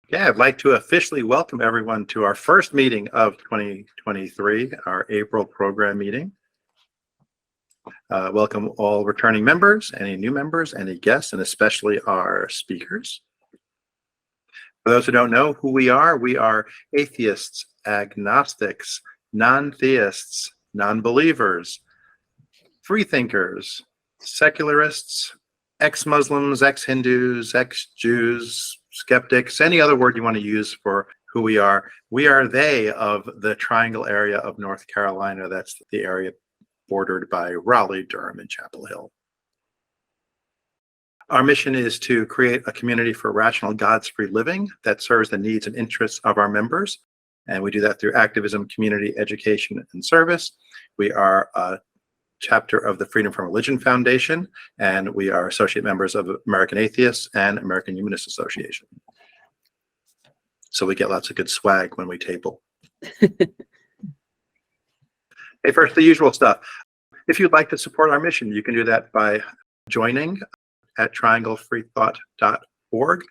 Yeah, I'd like to officially welcome everyone to our first meeting of 2023, our April program meeting. Welcome all returning members, any new members, any guests, and especially our speakers. For those who don't know who we are atheists, agnostics, non-theists, non-believers, freethinkers, secularists, ex-Muslims, ex-Hindus, ex-Jews, skeptics, any other word you want to use for who we are. We are they of the Triangle area of North Carolina. That's the area bordered by Raleigh, Durham, and Chapel Hill. Our mission is to create a community for rational, God's-free living that serves the needs and interests of our members. And we do that through activism, community, education, and service. We are a chapter of the Freedom from Religion Foundation, and we are associate members of American Atheists and American Humanist Association. So we get lots of good swag when we table. Hey, first, the usual stuff. If you'd like to support our mission, you can do that by joining at trianglefreethought.org.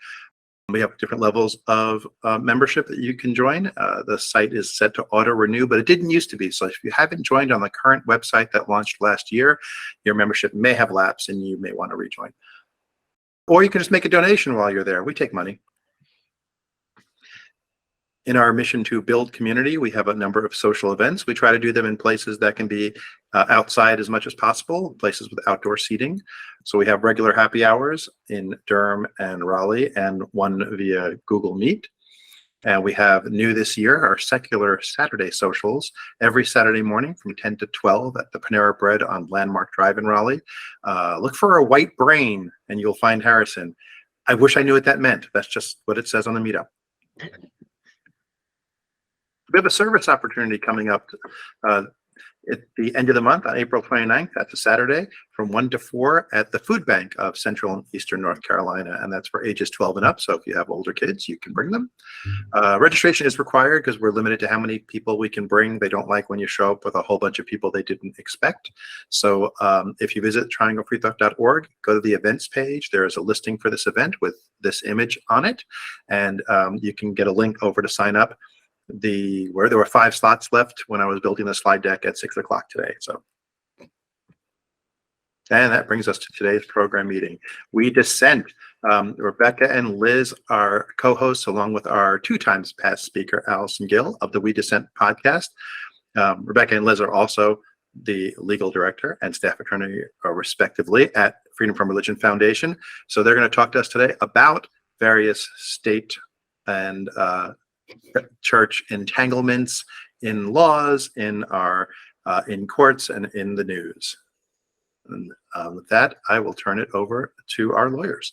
We have different levels of membership that you can join. The site is set to auto-renew, but it didn't used to be. So if you haven't joined on the current website that launched last year, your membership may have lapsed and you may want to rejoin. Or you can just make a donation while you're there. We take money. In our mission to build community, we have a number of social events. We try to do them in places that can be outside as much as possible, places with outdoor seating. So we have regular happy hours in Durham and Raleigh, and one via Google Meet. And we have new this year, our secular Saturday socials, every Saturday morning from 10 to 12 at the Panera Bread on Landmark Drive in Raleigh. Look for a white brain and you'll find Harrison. I wish I knew what that meant. That's just what it says on the meetup. We have a service opportunity coming up at the end of the month on April 29th. That's a Saturday from 1 to 4 at the Food Bank of Central and Eastern North Carolina. And that's for ages 12 and up. So if you have older kids, you can bring them. Registration is required because we're limited to how many people we can bring. They don't like when you show up with a whole bunch of people they didn't expect. So if you visit trianglefreethought.org, go to the events page. There is a listing for this event with this image on it. And you can get a link over to sign up. Where there were 5 slots left when I was building the slide deck at 6 o'clock today. So, and that brings us to today's program meeting. We Dissent. Rebecca and Liz are co-hosts along with our 2 times past speaker, Allison Gill of the We Dissent podcast. Rebecca and Liz are also the legal director and staff attorney, respectively, at Freedom from Religion Foundation. So they're going to talk to us today about various state and church entanglements in laws, in courts, and in the news. And with that, I will turn it over to our lawyers.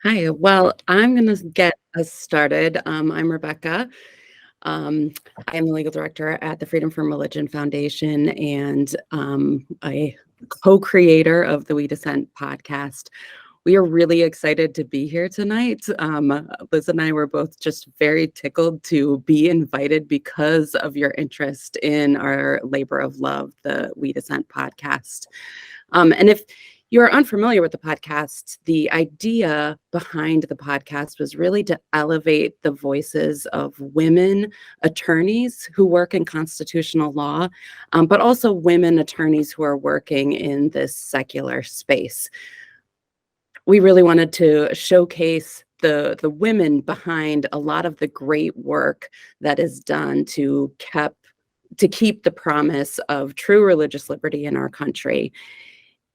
Hi, well, I'm going to get us started. I'm Rebecca. I am the legal director at the Freedom from Religion Foundation and a co-creator of the We Dissent podcast. We are really excited to be here tonight. Liz and I were both just very tickled to be invited because of your interest in our labor of love, the We Dissent podcast. And if you're unfamiliar with the podcast, the idea behind the podcast was really to elevate the voices of women attorneys who work in constitutional law, but also women attorneys who are working in this secular space. We really wanted to showcase the women behind a lot of the great work that is done to keep the promise of true religious liberty in our country.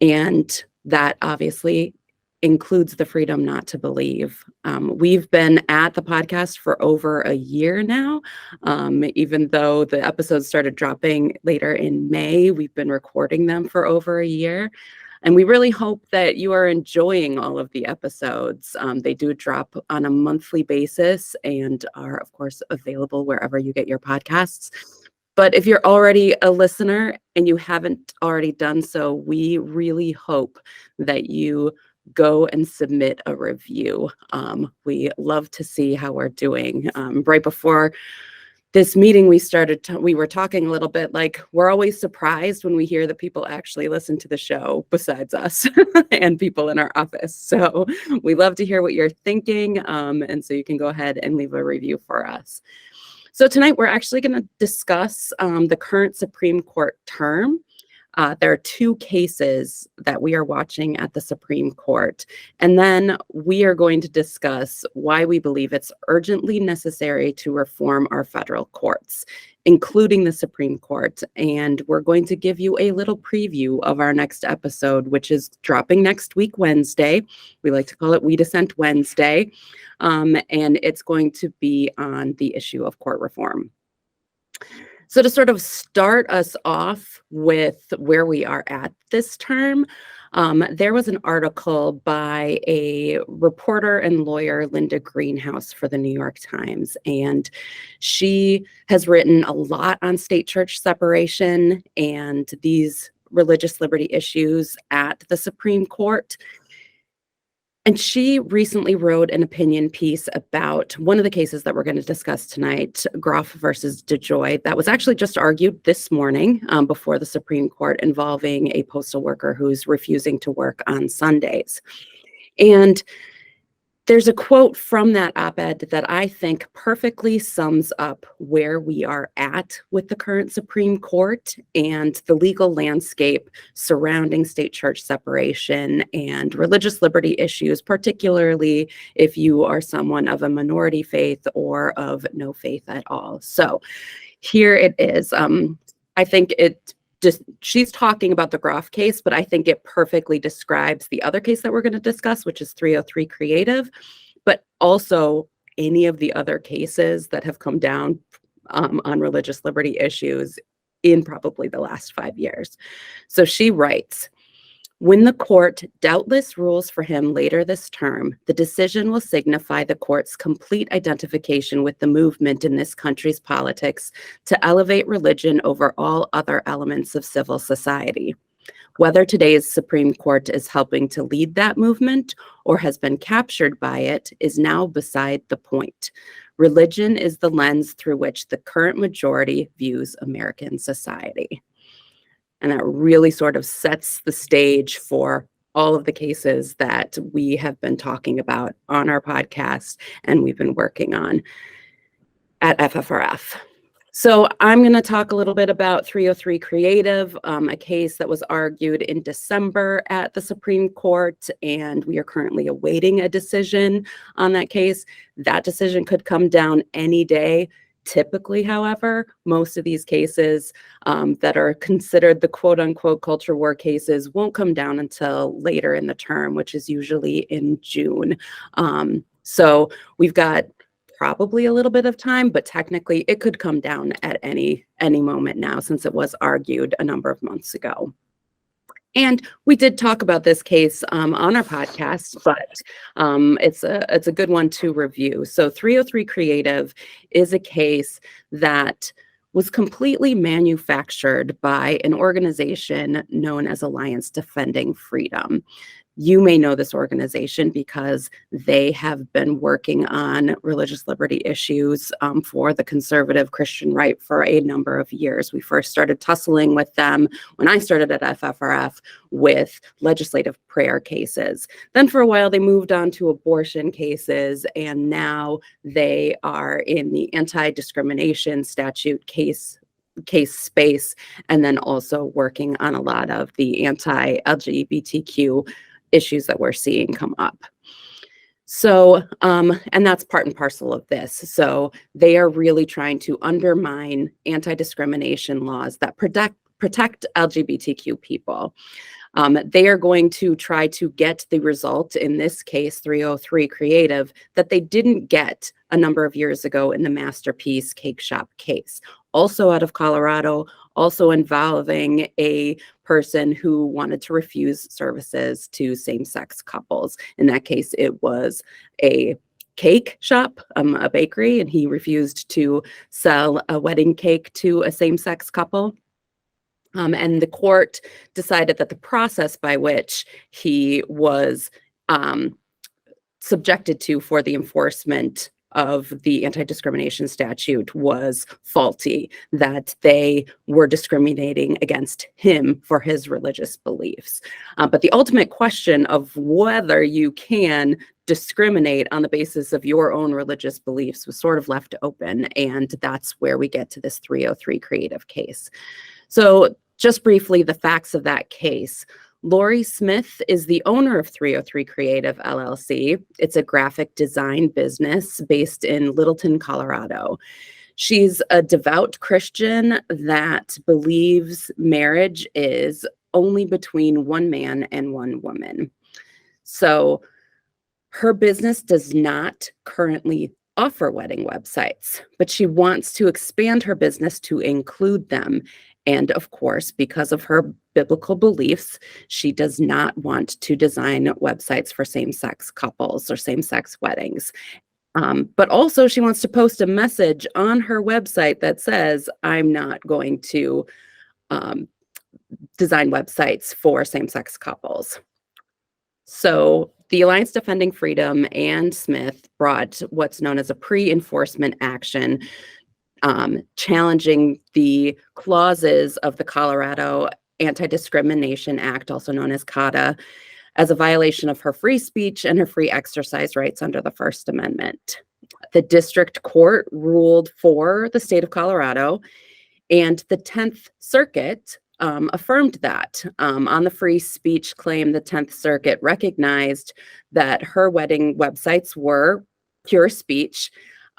And that obviously includes the freedom not to believe. We've been at the podcast for over a year now. Even though the episodes started dropping later in May, we've been recording them for over a year. And we really hope that you are enjoying all of the episodes. They do drop on a monthly basis and are, of course, available wherever you get your podcasts. But if you're already a listener and you haven't already done so, we really hope that you go and submit a review. We love to see how we're doing. Right before this meeting we were talking a little bit, like, we're always surprised when we hear that people actually listen to the show besides us and people in our office. So we love to hear what you're thinking. And so you can go ahead and leave a review for us. So tonight we're actually going to discuss the current Supreme Court term. There are two cases that we are watching at the Supreme Court, and then we are going to discuss why we believe it's urgently necessary to reform our federal courts, including the Supreme Court. And we're going to give you a little preview of our next episode, which is dropping next week, Wednesday. We like to call it We Dissent Wednesday, and it's going to be on the issue of court reform. So to sort of start us off with where we are at this term, there was an article by a reporter and lawyer, Linda Greenhouse, for the New York Times, and she has written a lot on state-church separation and these religious liberty issues at the Supreme Court. And she recently wrote an opinion piece about one of the cases that we're going to discuss tonight, Groff versus DeJoy, that was actually just argued this morning before the Supreme Court, involving a postal worker who's refusing to work on Sundays. And there's a quote from that op-ed that I think perfectly sums up where we are at with the current Supreme Court and the legal landscape surrounding state-church separation and religious liberty issues, particularly if you are someone of a minority faith or of no faith at all. So here it is. I think she's talking about the Groff case, but I think it perfectly describes the other case that we're going to discuss, which is 303 Creative, but also any of the other cases that have come down on religious liberty issues in probably the last 5 years. So she writes, when the court doubtless rules for him later this term, the decision will signify the court's complete identification with the movement in this country's politics to elevate religion over all other elements of civil society. Whether today's Supreme Court is helping to lead that movement or has been captured by it is now beside the point. Religion is the lens through which the current majority views American society. And that really sort of sets the stage for all of the cases that we have been talking about on our podcast and we've been working on at FFRF. So I'm going to talk a little bit about 303 Creative, a case that was argued in December at the Supreme Court, and we are currently awaiting a decision on that case. That decision could come down any day. Typically, however, most of these cases that are considered the quote unquote culture war cases won't come down until later in the term, which is usually in June. So we've got probably a little bit of time, but technically it could come down at any moment now, since it was argued a number of months ago. And we did talk about this case on our podcast, but it's a good one to review. So 303 Creative is a case that was completely manufactured by an organization known as Alliance Defending Freedom. You may know this organization because they have been working on religious liberty issues for the conservative Christian right for a number of years. We first started tussling with them when I started at FFRF with legislative prayer cases. Then for a while, they moved on to abortion cases, and now they are in the anti-discrimination statute case space, and then also working on a lot of the anti-LGBTQ issues that we're seeing come up. So, and that's part and parcel of this. So they are really trying to undermine anti-discrimination laws that protect LGBTQ people. They are going to try to get the result in this case, 303 Creative, that they didn't get a number of years ago in the Masterpiece Cake Shop case. Also out of Colorado, also involving a person who wanted to refuse services to same-sex couples. In that case, it was a cake shop, a bakery, and he refused to sell a wedding cake to a same-sex couple. And the court decided that the process by which he was subjected to for the enforcement of the anti-discrimination statute was faulty, that they were discriminating against him for his religious beliefs. But the ultimate question of whether you can discriminate on the basis of your own religious beliefs was sort of left open, and that's where we get to this 303 creative case. So just briefly, the facts of that case. Lori Smith is the owner of 303 Creative LLC. It's a graphic design business based in Littleton, Colorado. She's a devout Christian that believes marriage is only between one man and one woman. So her business does not currently offer wedding websites, but she wants to expand her business to include them. And of course, because of her biblical beliefs, she does not want to design websites for same-sex couples or same-sex weddings. But also she wants to post a message on her website that says, I'm not going to design websites for same-sex couples. So the Alliance Defending Freedom and Smith brought what's known as a pre-enforcement action, challenging the clauses of the Colorado Anti-Discrimination Act, also known as CADA, as a violation of her free speech and her free exercise rights under the First Amendment. The district court ruled for the state of Colorado, and the 10th Circuit affirmed that. On the free speech claim, the 10th Circuit recognized that her wedding websites were pure speech,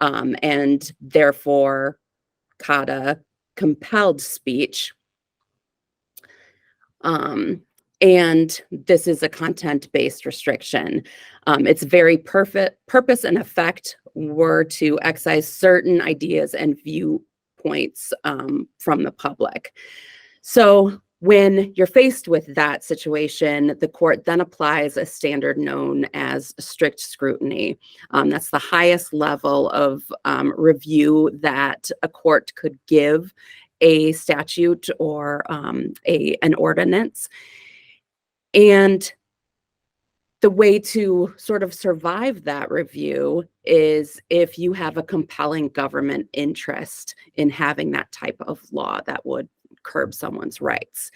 and therefore CADA compelled speech. And this is a content-based restriction. Its very purpose and effect were to excise certain ideas and viewpoints from the public. So when you're faced with that situation, the court then applies a standard known as strict scrutiny. That's the highest level of review that a court could give a statute or an ordinance. And the way to sort of survive that review is if you have a compelling government interest in having that type of law that would curb someone's rights.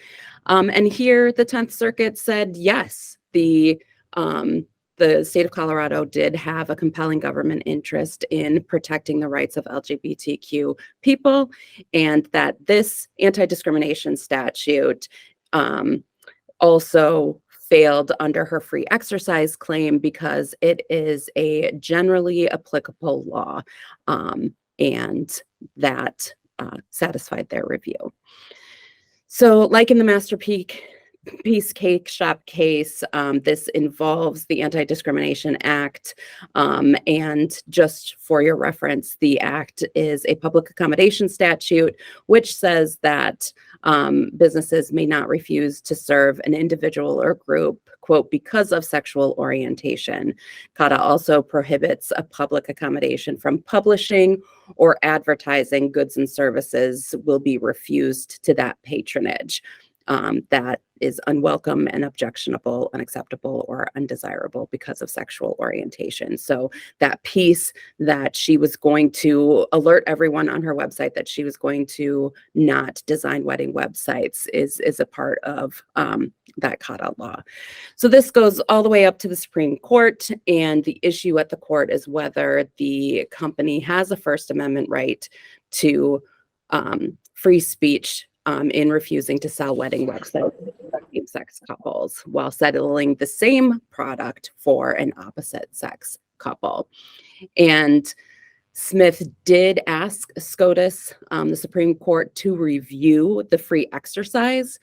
And here the 10th Circuit said, yes, the state of Colorado did have a compelling government interest in protecting the rights of LGBTQ people, and that this anti-discrimination statute also failed under her free exercise claim because it is a generally applicable law, and that satisfied their review. So like in the Masterpiece Cake Shop case, this involves the Anti-Discrimination Act, and just for your reference, the act is a public accommodation statute, which says that businesses may not refuse to serve an individual or group, quote, because of sexual orientation. CADA also prohibits a public accommodation from publishing or advertising goods and services will be refused to that patronage. That is unwelcome and objectionable, unacceptable, or undesirable because of sexual orientation. So that piece that she was going to alert everyone on her website that she was going to not design wedding websites is a part of that CADA law. So this goes all the way up to the Supreme Court, and the issue at the court is whether the company has a First Amendment right to free speech in refusing to sell wedding websites for same-sex couples while settling the same product for an opposite-sex couple. And Smith did ask SCOTUS, the Supreme Court, to review the free exercise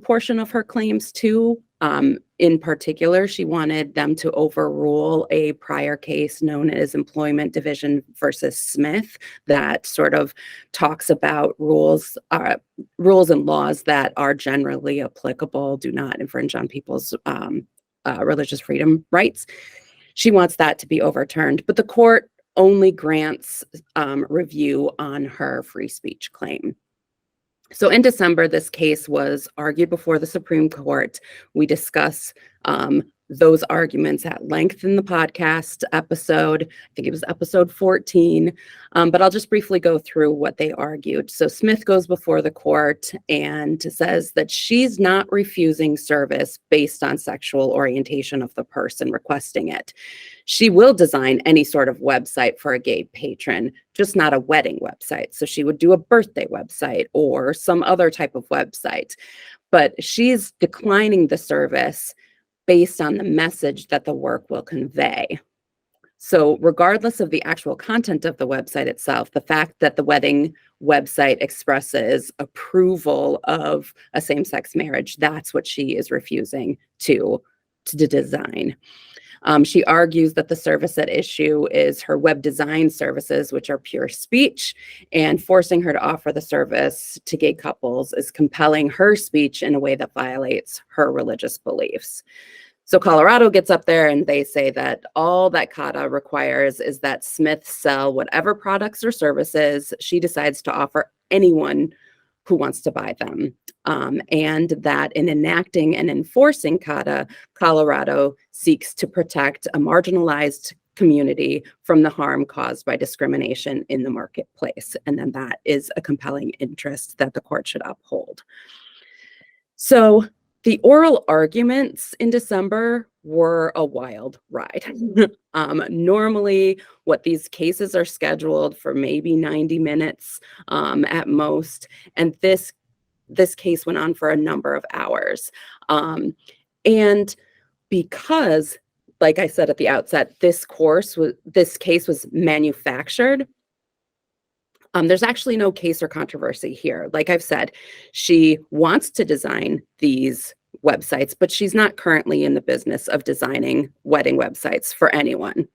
portion of her claims too. In particular, she wanted them to overrule a prior case known as Employment Division versus Smith that sort of talks about rules and laws that are generally applicable, do not infringe on people's religious freedom rights. She wants that to be overturned, but the court only grants review on her free speech claim. So in December, this case was argued before the Supreme Court. We discuss those arguments at length in the podcast episode. I think it was episode 14, but I'll just briefly go through what they argued. So Smith goes before the court and says that she's not refusing service based on sexual orientation of the person requesting it. She will design any sort of website for a gay patron, just not a wedding website. So she would do a birthday website or some other type of website, but she's declining the service based on the message that the work will convey. So regardless of the actual content of the website itself, the fact that the wedding website expresses approval of a same-sex marriage, that's what she is refusing to design. She argues that the service at issue is her web design services, which are pure speech, and forcing her to offer the service to gay couples is compelling her speech in a way that violates her religious beliefs. So Colorado gets up there and they say that all that CATA requires is that Smith sell whatever products or services she decides to offer anyone who wants to buy them. And that in enacting and enforcing CATA, Colorado seeks to protect a marginalized community from the harm caused by discrimination in the marketplace. And then that is a compelling interest that the court should uphold. So the oral arguments in December were a wild ride. Normally, what these cases are scheduled for maybe 90 minutes at most, and this case went on for a number of hours. And because, like I said at the outset, this case was manufactured, there's actually no case or controversy here. Like I've said, she wants to design these websites, but she's not currently in the business of designing wedding websites for anyone,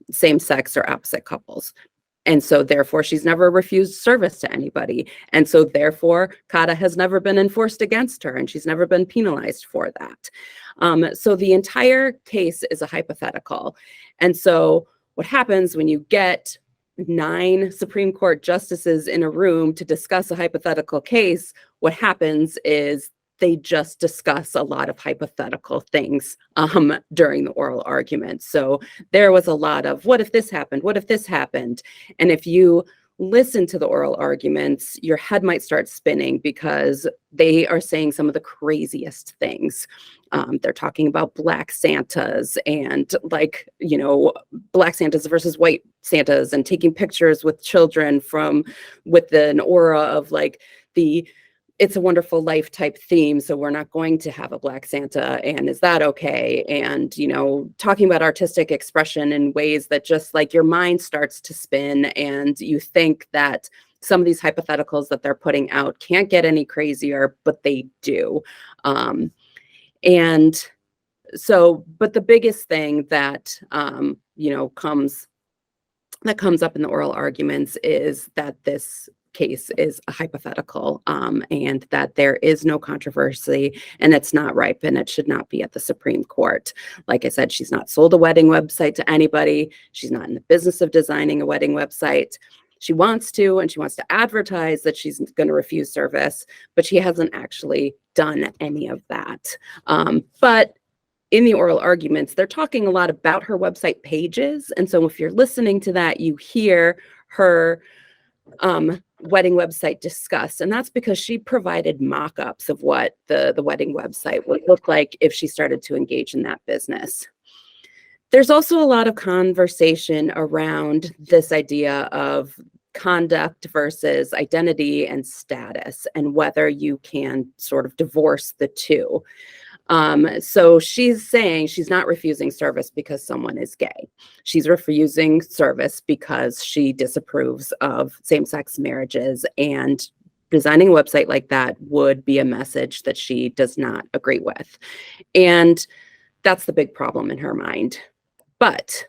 same-sex or opposite couples. And so therefore, she's never refused service to anybody. And so therefore, CATA has never been enforced against her, and she's never been penalized for that. So the entire case is a hypothetical. And so what happens when you get 9 Supreme Court justices in a room to discuss a hypothetical case, what happens is they just discuss a lot of hypothetical things during the oral argument. So there was a lot of, what if this happened? What if this happened? And if you listen to the oral arguments, your head might start spinning because they are saying some of the craziest things. They're talking about Black Santas and Black Santas versus white Santas, and taking pictures with children with an aura of like the It's a Wonderful Life type theme. So we're not going to have a Black Santa. And is that okay? And, talking about artistic expression in ways that just like your mind starts to spin, and you think that some of these hypotheticals that they're putting out can't get any crazier, but they do. And so, but the biggest thing that, comes up in the oral arguments is that this case is a hypothetical, and that there is no controversy, and it's not ripe, and it should not be at the Supreme Court. Like I said, she's not sold a wedding website to anybody. She's not in the business of designing a wedding website. She wants to, and she wants to advertise that she's going to refuse service, but she hasn't actually done any of that. But in the oral arguments, they're talking a lot about her website pages. And so if you're listening to that, you hear her wedding website discussed. And that's because she provided mock-ups of what the wedding website would look like if she started to engage in that business. There's also a lot of conversation around this idea of conduct versus identity and status, and whether you can sort of divorce the two. So she's saying she's not refusing service because someone is gay. She's refusing service because she disapproves of same-sex marriages, and designing a website like that would be a message that she does not agree with. And that's the big problem in her mind. But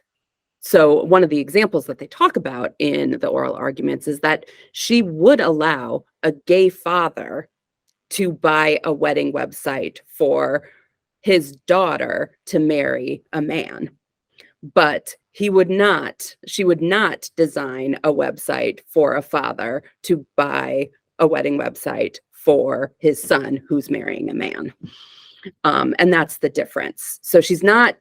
so one of the examples that they talk about in the oral arguments is that she would allow a gay father to buy a wedding website for his daughter to marry a man, but she would not design a website for a father to buy a wedding website for his son who's marrying a man. And that's the difference. So she's not,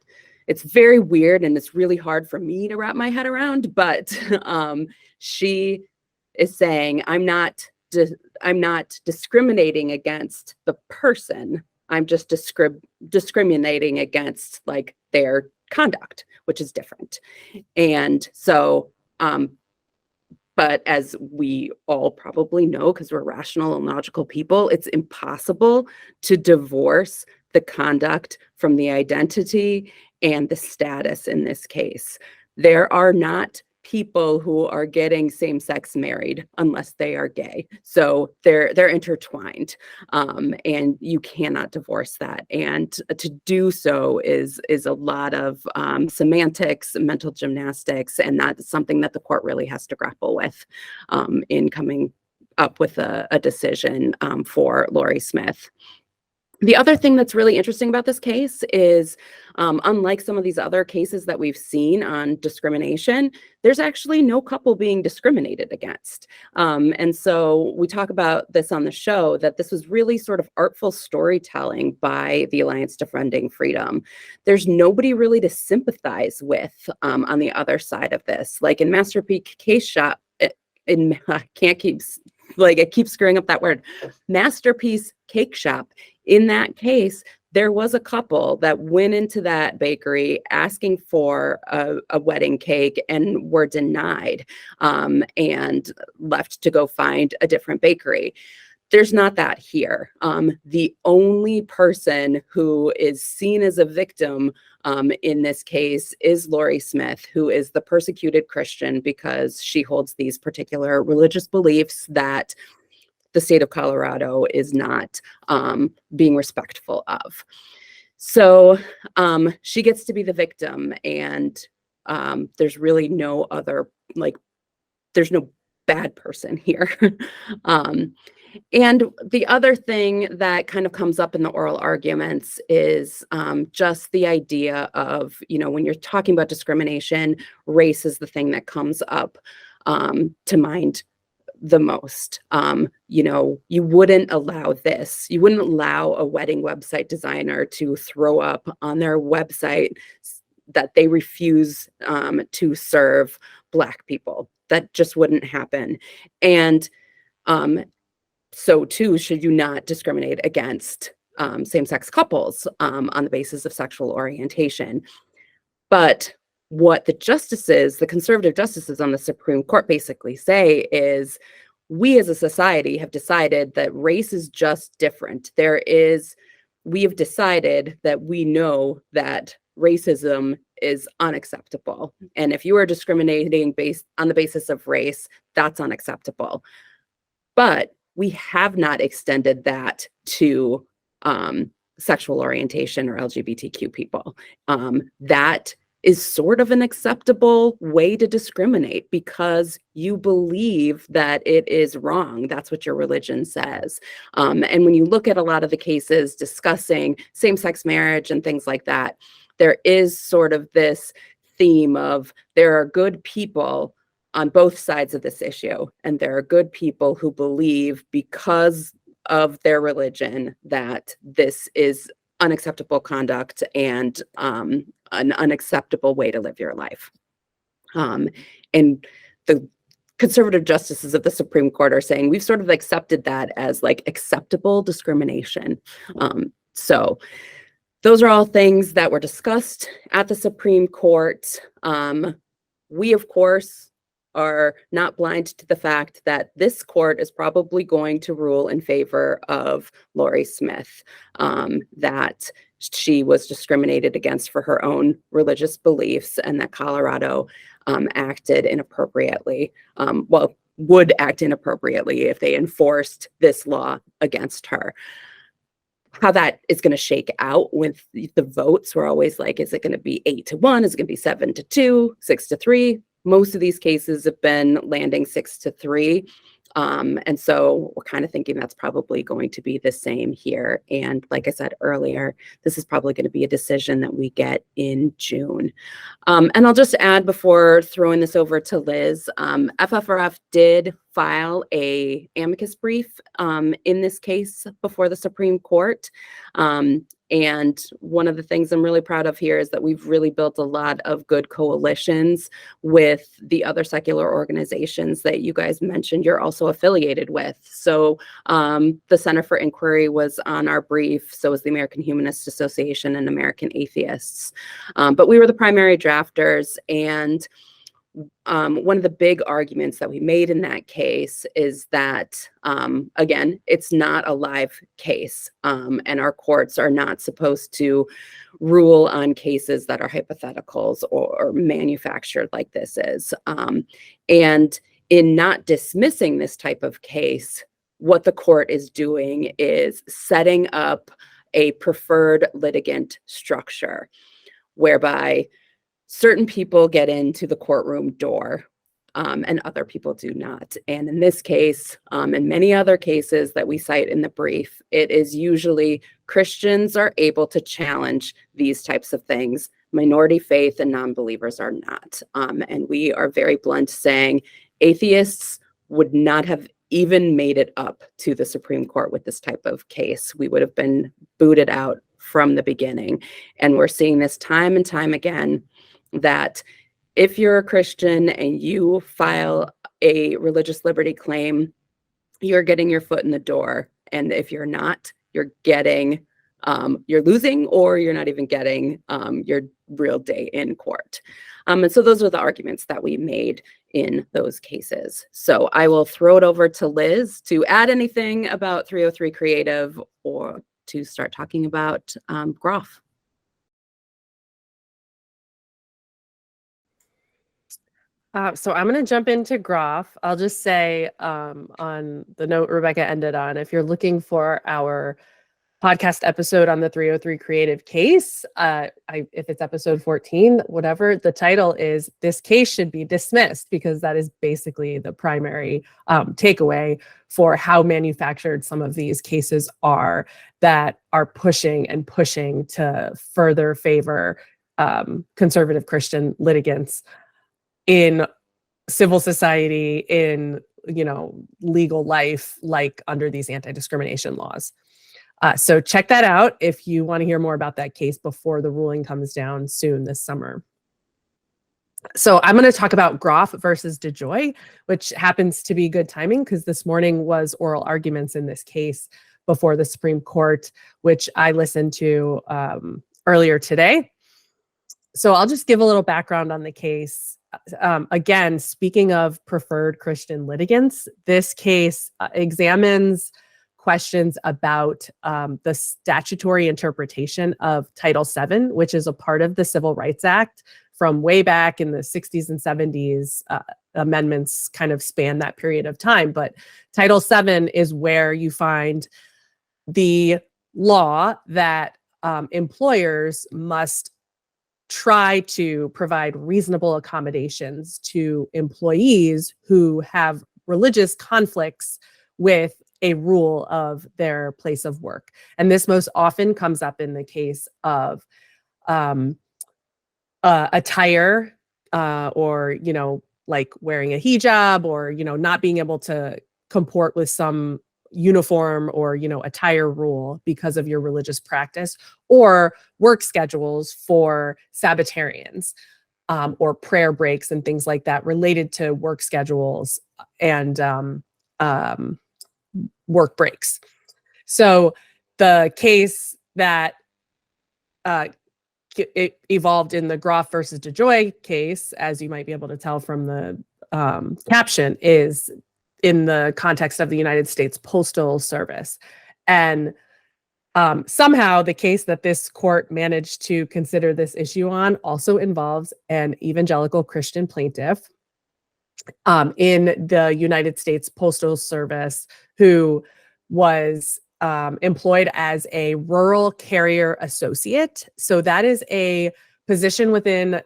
it's very weird and it's really hard for me to wrap my head around, but she is saying, I'm not discriminating against the person. I'm just discriminating against like their conduct, which is different. And so, but as we all probably know, because we're rational and logical people, it's impossible to divorce the conduct from the identity and the status in this case. There are not people who are getting same-sex married unless they are gay. So they're intertwined, and you cannot divorce that. And to do so is a lot of semantics, mental gymnastics, and that's something that the court really has to grapple with in coming up with a decision for Lori Smith. The other thing that's really interesting about this case is, unlike some of these other cases that we've seen on discrimination, there's actually no couple being discriminated against. And so we talk about this on the show, that this was really sort of artful storytelling by the Alliance Defending Freedom. There's nobody really to sympathize with on the other side of this. Like in Masterpiece Case Shop, I keep screwing up that word, Masterpiece Cake Shop. In that case, there was a couple that went into that bakery asking for a wedding cake and were denied and left to go find a different bakery. There's not that here. The only person who is seen as a victim in this case is Lori Smith, who is the persecuted Christian because she holds these particular religious beliefs that the state of Colorado is not being respectful of. So she gets to be the victim, and there's really no other, there's no bad person here. And the other thing that kind of comes up in the oral arguments is just the idea of, when you're talking about discrimination, race is the thing that comes up to mind the most. You wouldn't allow this. You wouldn't allow a wedding website designer to throw up on their website that they refuse to serve Black people. That just wouldn't happen. And so too, should you not discriminate against same-sex couples on the basis of sexual orientation. But what the conservative justices on the Supreme Court basically say is, we as a society have decided that race is just different. We have decided that we know that racism is unacceptable. And if you are discriminating based on the basis of race, that's unacceptable. But we have not extended that to sexual orientation or LGBTQ people. That is sort of an acceptable way to discriminate because you believe that it is wrong. That's what your religion says. And when you look at a lot of the cases discussing same-sex marriage and things like that, there is sort of this theme of there are good people on both sides of this issue, and there are good people who believe because of their religion that this is unacceptable conduct and an unacceptable way to live your life. And the conservative justices of the Supreme Court are saying we've sort of accepted that as acceptable discrimination. So those are all things that were discussed at the Supreme Court. We, of course, are not blind to the fact that this court is probably going to rule in favor of Lori Smith, that she was discriminated against for her own religious beliefs and that Colorado acted inappropriately, would act inappropriately if they enforced this law against her. How that is going to shake out with the votes, we're always like, is it going to be 8-1? Is it going to be 7-2, 6-3? Most of these cases have been landing 6-3. And so we're kind of thinking that's probably going to be the same here. And like I said earlier, this is probably going to be a decision that we get in June. And I'll just add before throwing this over to Liz, FFRF did file an amicus brief in this case before the Supreme Court. And one of the things I'm really proud of here is that we've really built a lot of good coalitions with the other secular organizations that you guys mentioned you're also affiliated with. So the Center for Inquiry was on our brief, so was the American Humanist Association and American Atheists. But we were the primary drafters, and one of the big arguments that we made in that case is that, again, it's not a live case, and our courts are not supposed to rule on cases that are hypotheticals or manufactured like this is. And in not dismissing this type of case, what the court is doing is setting up a preferred litigant structure whereby certain people get into the courtroom door and other people do not. And in this case, and many other cases that we cite in the brief, it is usually Christians are able to challenge these types of things. Minority faith and non-believers are not. And we are very blunt saying atheists would not have even made it up to the Supreme Court with this type of case. We would have been booted out from the beginning. And we're seeing this time and time again, that if you're a Christian and you file a religious liberty claim, you're getting your foot in the door. And if you're not, you're getting, you're losing, or you're not even getting your real day in court. And so those are the arguments that we made in those cases. So I will throw it over to Liz to add anything about 303 Creative or to start talking about Groff. So I'm going to jump into Groff. I'll just say on the note Rebecca ended on, if you're looking for our podcast episode on the 303 Creative case, if it's episode 14, whatever, the title is "This Case Should Be Dismissed," because that is basically the primary takeaway for how manufactured some of these cases are that are pushing and pushing to further favor conservative Christian litigants in civil society, in, you know, legal life, like under these anti-discrimination laws. So check that out if you want to hear more about that case before the ruling comes down soon this summer. So I'm going to talk about Groff versus DeJoy, which happens to be good timing because this morning was oral arguments in this case before the Supreme Court, which I listened to earlier today. So I'll just give a little background on the case. Again, speaking of preferred Christian litigants, this case examines questions about the statutory interpretation of Title VII, which is a part of the Civil Rights Act from way back in the 60s and 70s. Amendments kind of span that period of time, but Title VII is where you find the law that employers must try to provide reasonable accommodations to employees who have religious conflicts with a rule of their place of work. And this most often comes up in the case of attire, or, you know, like wearing a hijab, or, you know, not being able to comport with some uniform or, you know, attire rule because of your religious practice, or work schedules for Sabbatarians, or prayer breaks and things like that related to work schedules and work breaks. So the case that it evolved in the Groff versus DeJoy case, as you might be able to tell from the caption, is in the context of the United States Postal Service. And somehow the case that this court managed to consider this issue on also involves an evangelical Christian plaintiff in the United States Postal Service who was employed as a rural carrier associate. So that is a position within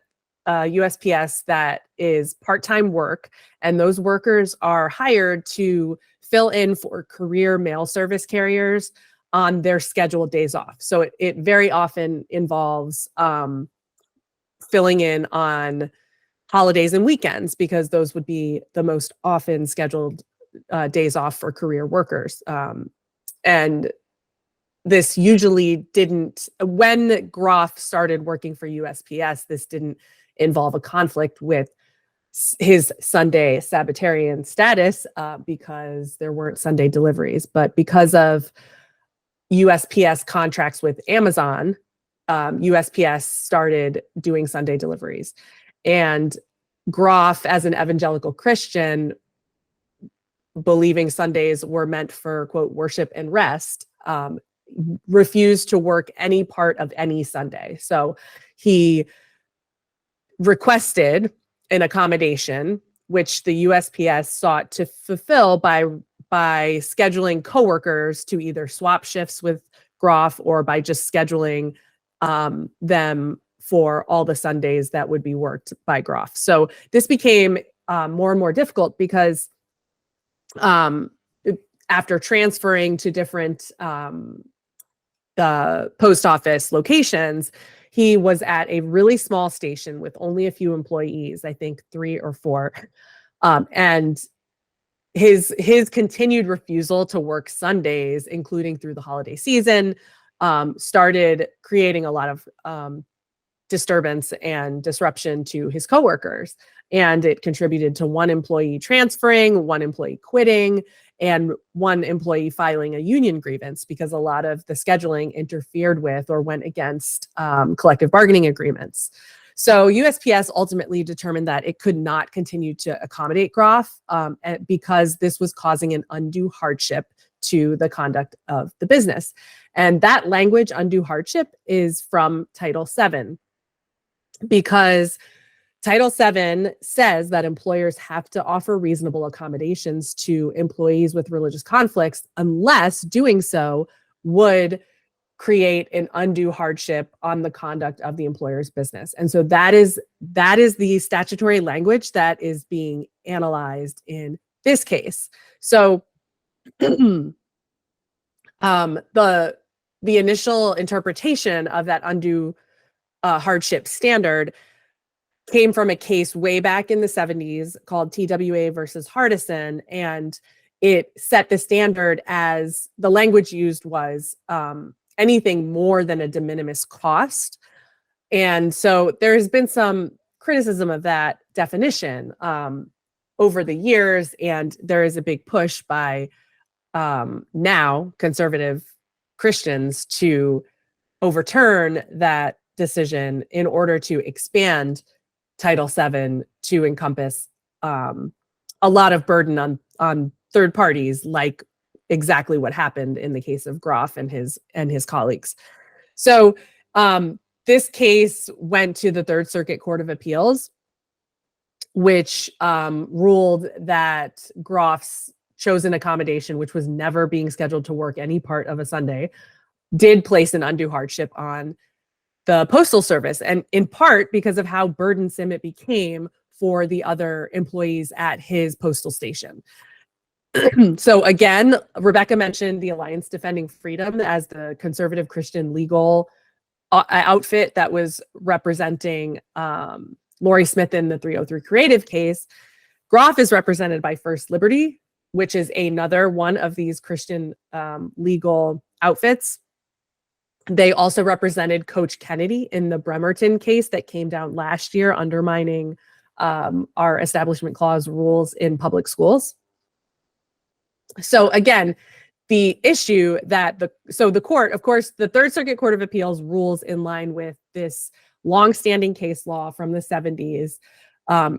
USPS that is part-time work, and those workers are hired to fill in for career mail service carriers on their scheduled days off. So it very often involves filling in on holidays and weekends, because those would be the most often scheduled days off for career workers. And this usually didn't, when Groff started working for USPS, this didn't involve a conflict with his Sunday Sabbatarian status because there weren't Sunday deliveries. But because of USPS contracts with Amazon, USPS started doing Sunday deliveries. And Groff, as an evangelical Christian, believing Sundays were meant for, quote, worship and rest, refused to work any part of any Sunday. So he requested an accommodation, which the USPS sought to fulfill by scheduling coworkers to either swap shifts with Groff or by just scheduling them for all the Sundays that would be worked by Groff. So this became more and more difficult because after transferring to different post office locations, he was at a really small station with only a few employees, I think 3 or 4. And his continued refusal to work Sundays, including through the holiday season, started creating a lot of disturbance and disruption to his coworkers. And it contributed to one employee transferring, one employee quitting, and one employee filing a union grievance because a lot of the scheduling interfered with or went against collective bargaining agreements. So USPS ultimately determined that it could not continue to accommodate Groff because this was causing an undue hardship to the conduct of the business. And that language, undue hardship, is from Title VII, because Title VII says that employers have to offer reasonable accommodations to employees with religious conflicts unless doing so would create an undue hardship on the conduct of the employer's business. And so that is the statutory language that is being analyzed in this case. So the initial interpretation of that undue hardship standard came from a case way back in the 70s called TWA versus Hardison, and it set the standard as the language used was anything more than a de minimis cost. And so there has been some criticism of that definition over the years, and there is a big push by now conservative Christians to overturn that decision in order to expand Title VII to encompass a lot of burden on third parties, like exactly what happened in the case of Groff and his colleagues. So this case went to the Third Circuit Court of Appeals, which ruled that Groff's chosen accommodation, which was never being scheduled to work any part of a Sunday, did place an undue hardship on the Postal Service, and in part because of how burdensome it became for the other employees at his postal station. So again, Rebecca mentioned the Alliance Defending Freedom as the conservative Christian legal outfit that was representing Lori Smith in the 303 Creative case. Groff is represented by First Liberty, which is another one of these Christian legal outfits. They also represented Coach Kennedy in the Bremerton case that came down last year, undermining our Establishment Clause rules in public schools. So again, the issue that the court, of course, the Third Circuit Court of Appeals rules in line with this longstanding case law from the 70s,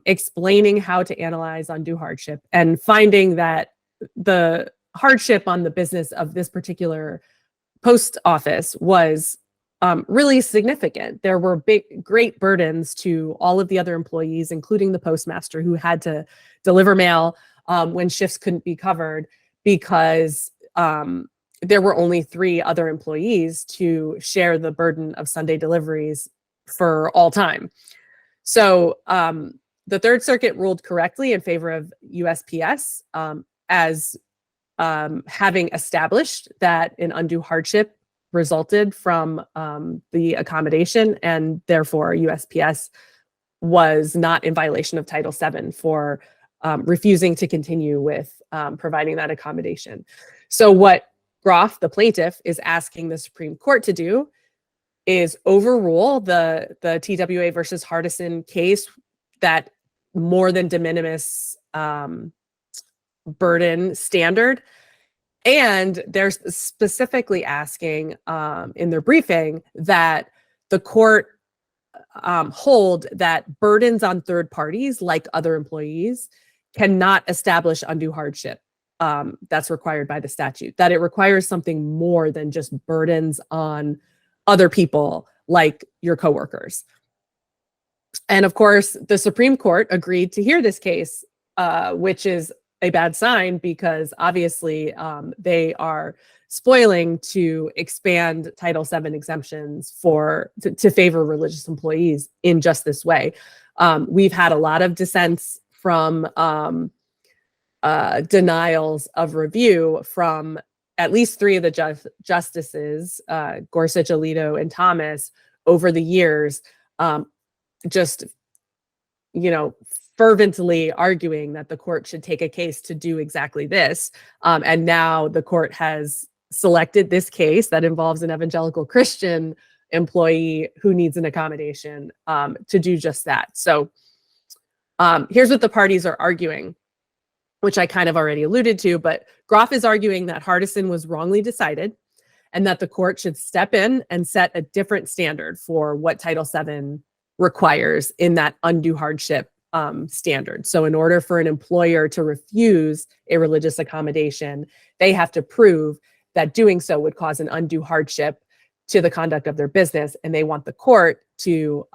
explaining how to analyze undue hardship and finding that the hardship on the business of this particular post office was really significant. There were great burdens to all of the other employees, including the postmaster, who had to deliver mail when shifts couldn't be covered because there were only 3 other employees to share the burden of Sunday deliveries for all time. So the Third Circuit ruled correctly in favor of USPS as having established that an undue hardship resulted from the accommodation, and therefore USPS was not in violation of Title VII for refusing to continue with providing that accommodation. So what Groff, the plaintiff, is asking the Supreme Court to do is overrule the TWA versus Hardison case, that more than de minimis burden standard. And they're specifically asking in their briefing that the court hold that burdens on third parties, like other employees, cannot establish undue hardship that's required by the statute, that it requires something more than just burdens on other people, like your coworkers. And of course, the Supreme Court agreed to hear this case, which is a bad sign, because obviously they are spoiling to expand Title VII exemptions to favor religious employees in just this way. We've had a lot of dissents from denials of review from at least three of the justices, Gorsuch, Alito, and Thomas, over the years, just, fervently arguing that the court should take a case to do exactly this. And now the court has selected this case that involves an evangelical Christian employee who needs an accommodation to do just that. So here's what the parties are arguing, which I kind of already alluded to, but Groff is arguing that Hardison was wrongly decided and that the court should step in and set a different standard for what Title VII requires in that undue hardship standard. So in order for an employer to refuse a religious accommodation, they have to prove that doing so would cause an undue hardship to the conduct of their business. And they want the court to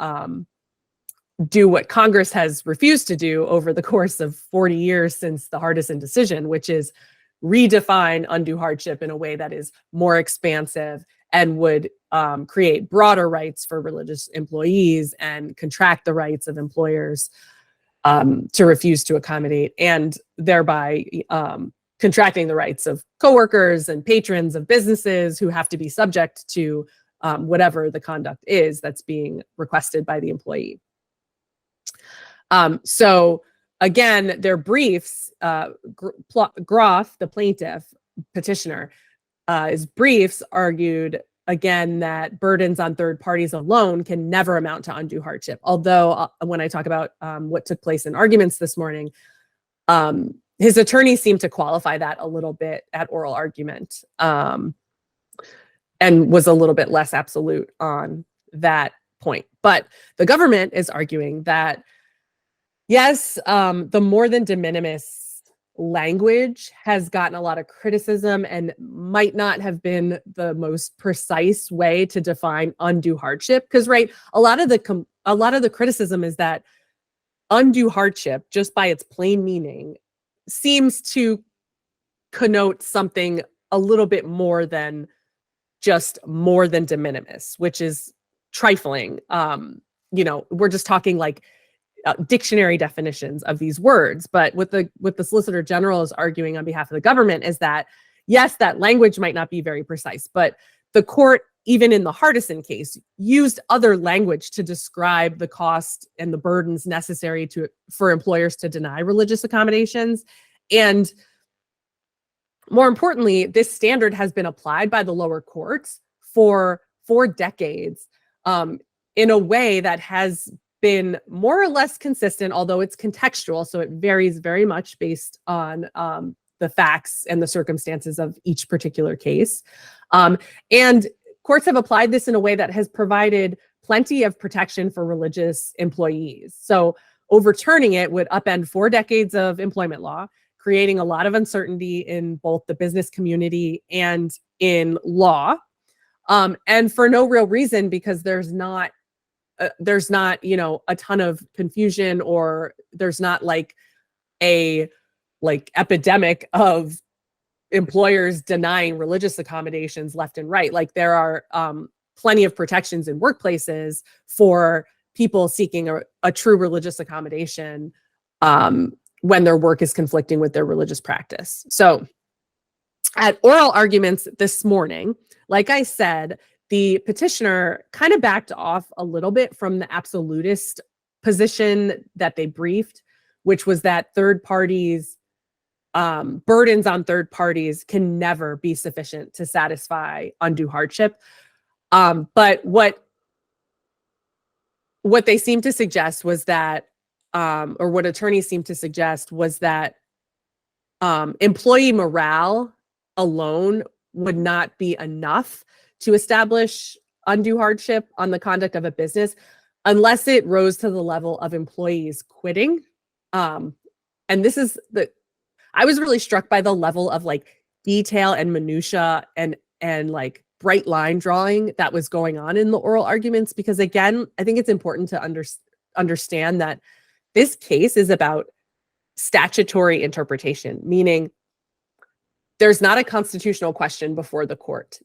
do what Congress has refused to do over the course of 40 years since the Hardison decision, which is redefine undue hardship in a way that is more expansive and would create broader rights for religious employees and contract the rights of employers to refuse to accommodate, and thereby contracting the rights of coworkers and patrons of businesses who have to be subject to whatever the conduct is that's being requested by the employee. So again, their briefs, Groff, the plaintiff petitioner, his briefs argued again that burdens on third parties alone can never amount to undue hardship. Although when I talk about what took place in arguments this morning, his attorney seemed to qualify that a little bit at oral argument and was a little bit less absolute on that point. But the government is arguing that, yes, the more than de minimis language has gotten a lot of criticism and might not have been the most precise way to define undue hardship. Because, right, a lot of the criticism is that undue hardship, just by its plain meaning, seems to connote something a little bit more than just more than de minimis, which is trifling. We're just talking like dictionary definitions of these words. But what the Solicitor General is arguing on behalf of the government is that, yes, that language might not be very precise, but the court, even in the Hardison case, used other language to describe the cost and the burdens necessary for employers to deny religious accommodations. And more importantly, this standard has been applied by the lower courts for 4 decades in a way that has been more or less consistent, although it's contextual, so it varies very much based on the facts and the circumstances of each particular case. And courts have applied this in a way that has provided plenty of protection for religious employees. So overturning it would upend 4 decades of employment law, creating a lot of uncertainty in both the business community and in law, and for no real reason, because there's not a ton of confusion, or there's not like a epidemic of employers denying religious accommodations left and right. Like, there are plenty of protections in workplaces for people seeking a true religious accommodation when their work is conflicting with their religious practice. So at oral arguments this morning, like I said, the petitioner kind of backed off a little bit from the absolutist position that they briefed, which was that third parties burdens on third parties can never be sufficient to satisfy undue hardship. But what they seem to suggest was that, or what attorneys seem to suggest was that employee morale alone would not be enough to establish undue hardship on the conduct of a business unless it rose to the level of employees quitting. And this is I was really struck by the level of like detail and minutia and like bright line drawing that was going on in the oral arguments, because again, I think it's important to understand that this case is about statutory interpretation, meaning there's not a constitutional question before the court.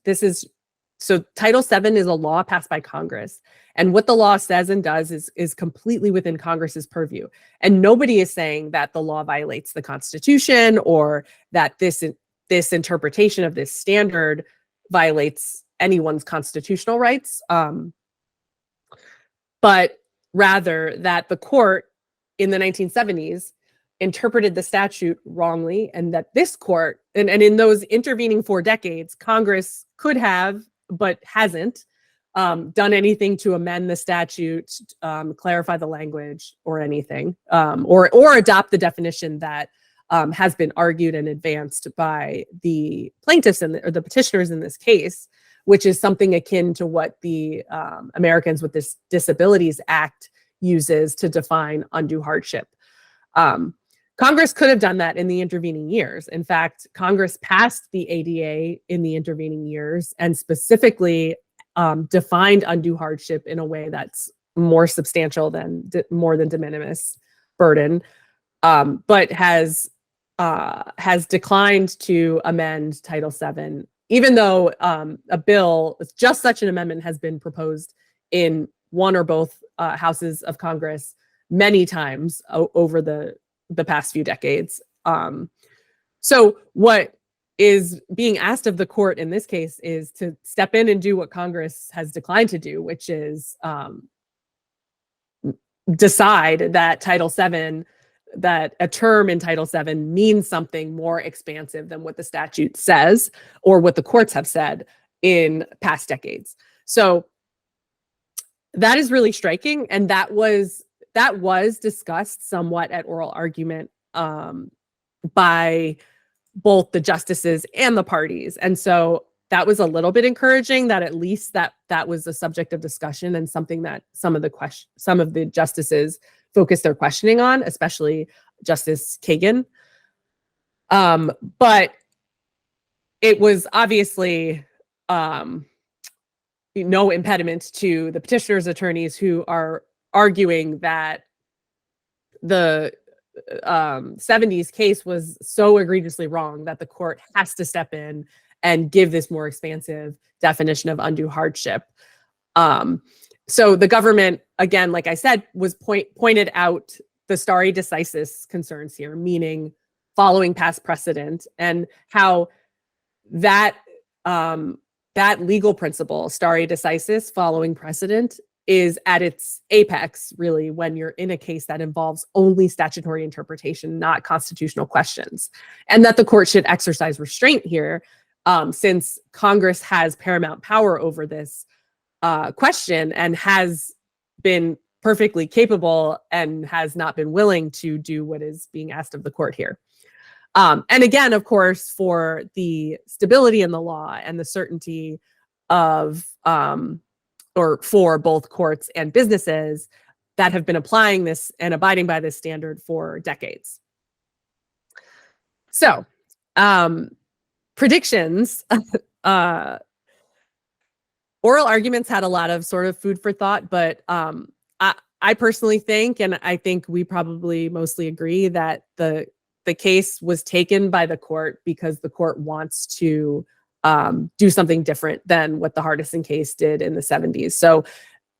So Title VII is a law passed by Congress. And what the law says and does is completely within Congress's purview. And nobody is saying that the law violates the Constitution or that this interpretation of this standard violates anyone's constitutional rights. But rather that the court in the 1970s interpreted the statute wrongly, and that this court, and in those intervening 4 decades, Congress could have, but hasn't, done anything to amend the statute, clarify the language or anything, or adopt the definition that has been argued and advanced by the plaintiffs or the petitioners in this case, which is something akin to what the Americans with Disabilities Act uses to define undue hardship. Congress could have done that in the intervening years. In fact, Congress passed the ADA in the intervening years and specifically defined undue hardship in a way that's more substantial than more than de minimis burden, but has declined to amend Title VII, even though a bill with just such an amendment has been proposed in one or both houses of Congress many times over the past few decades. So what is being asked of the court in this case is to step in and do what Congress has declined to do, which is decide that Title VII, that a term in Title VII means something more expansive than what the statute says or what the courts have said in past decades. So that is really striking, and that was discussed somewhat at oral argument by both the justices and the parties. And so that was a little bit encouraging that at least that was a subject of discussion and something that some of the justices focused their questioning on, especially Justice Kagan. But it was obviously no impediment to the petitioner's attorneys who are arguing that the 70s case was so egregiously wrong that the court has to step in and give this more expansive definition of undue hardship. So the government, again, like I said, was pointed out the stare decisis concerns here, meaning following past precedent, and how that legal principle, stare decisis, following precedent, is at its apex, really, when you're in a case that involves only statutory interpretation, not constitutional questions. And that the court should exercise restraint here, since Congress has paramount power over this question and has been perfectly capable and has not been willing to do what is being asked of the court here. And again, of course, for the stability in the law and the certainty of or for both courts and businesses that have been applying this and abiding by this standard for decades. So, predictions. Oral arguments had a lot of sort of food for thought, but I personally think, and I think we probably mostly agree, that the case was taken by the court because the court wants to do something different than what the Hardison case did in the 70s. So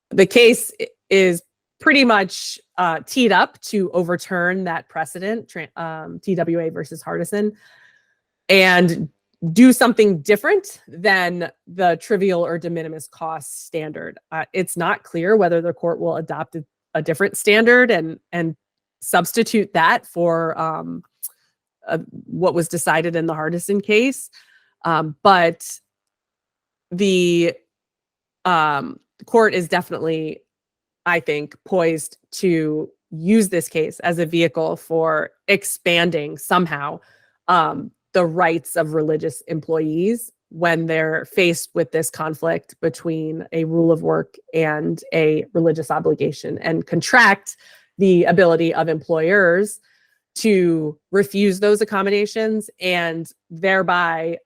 the case is pretty much teed up to overturn that precedent, TWA versus Hardison, and do something different than the trivial or de minimis cost standard. It's not clear whether the court will adopt a different standard and substitute that for what was decided in the Hardison case. But the court is definitely, I think, poised to use this case as a vehicle for expanding somehow the rights of religious employees when they're faced with this conflict between a rule of work and a religious obligation, and contract the ability of employers to refuse those accommodations, and thereby,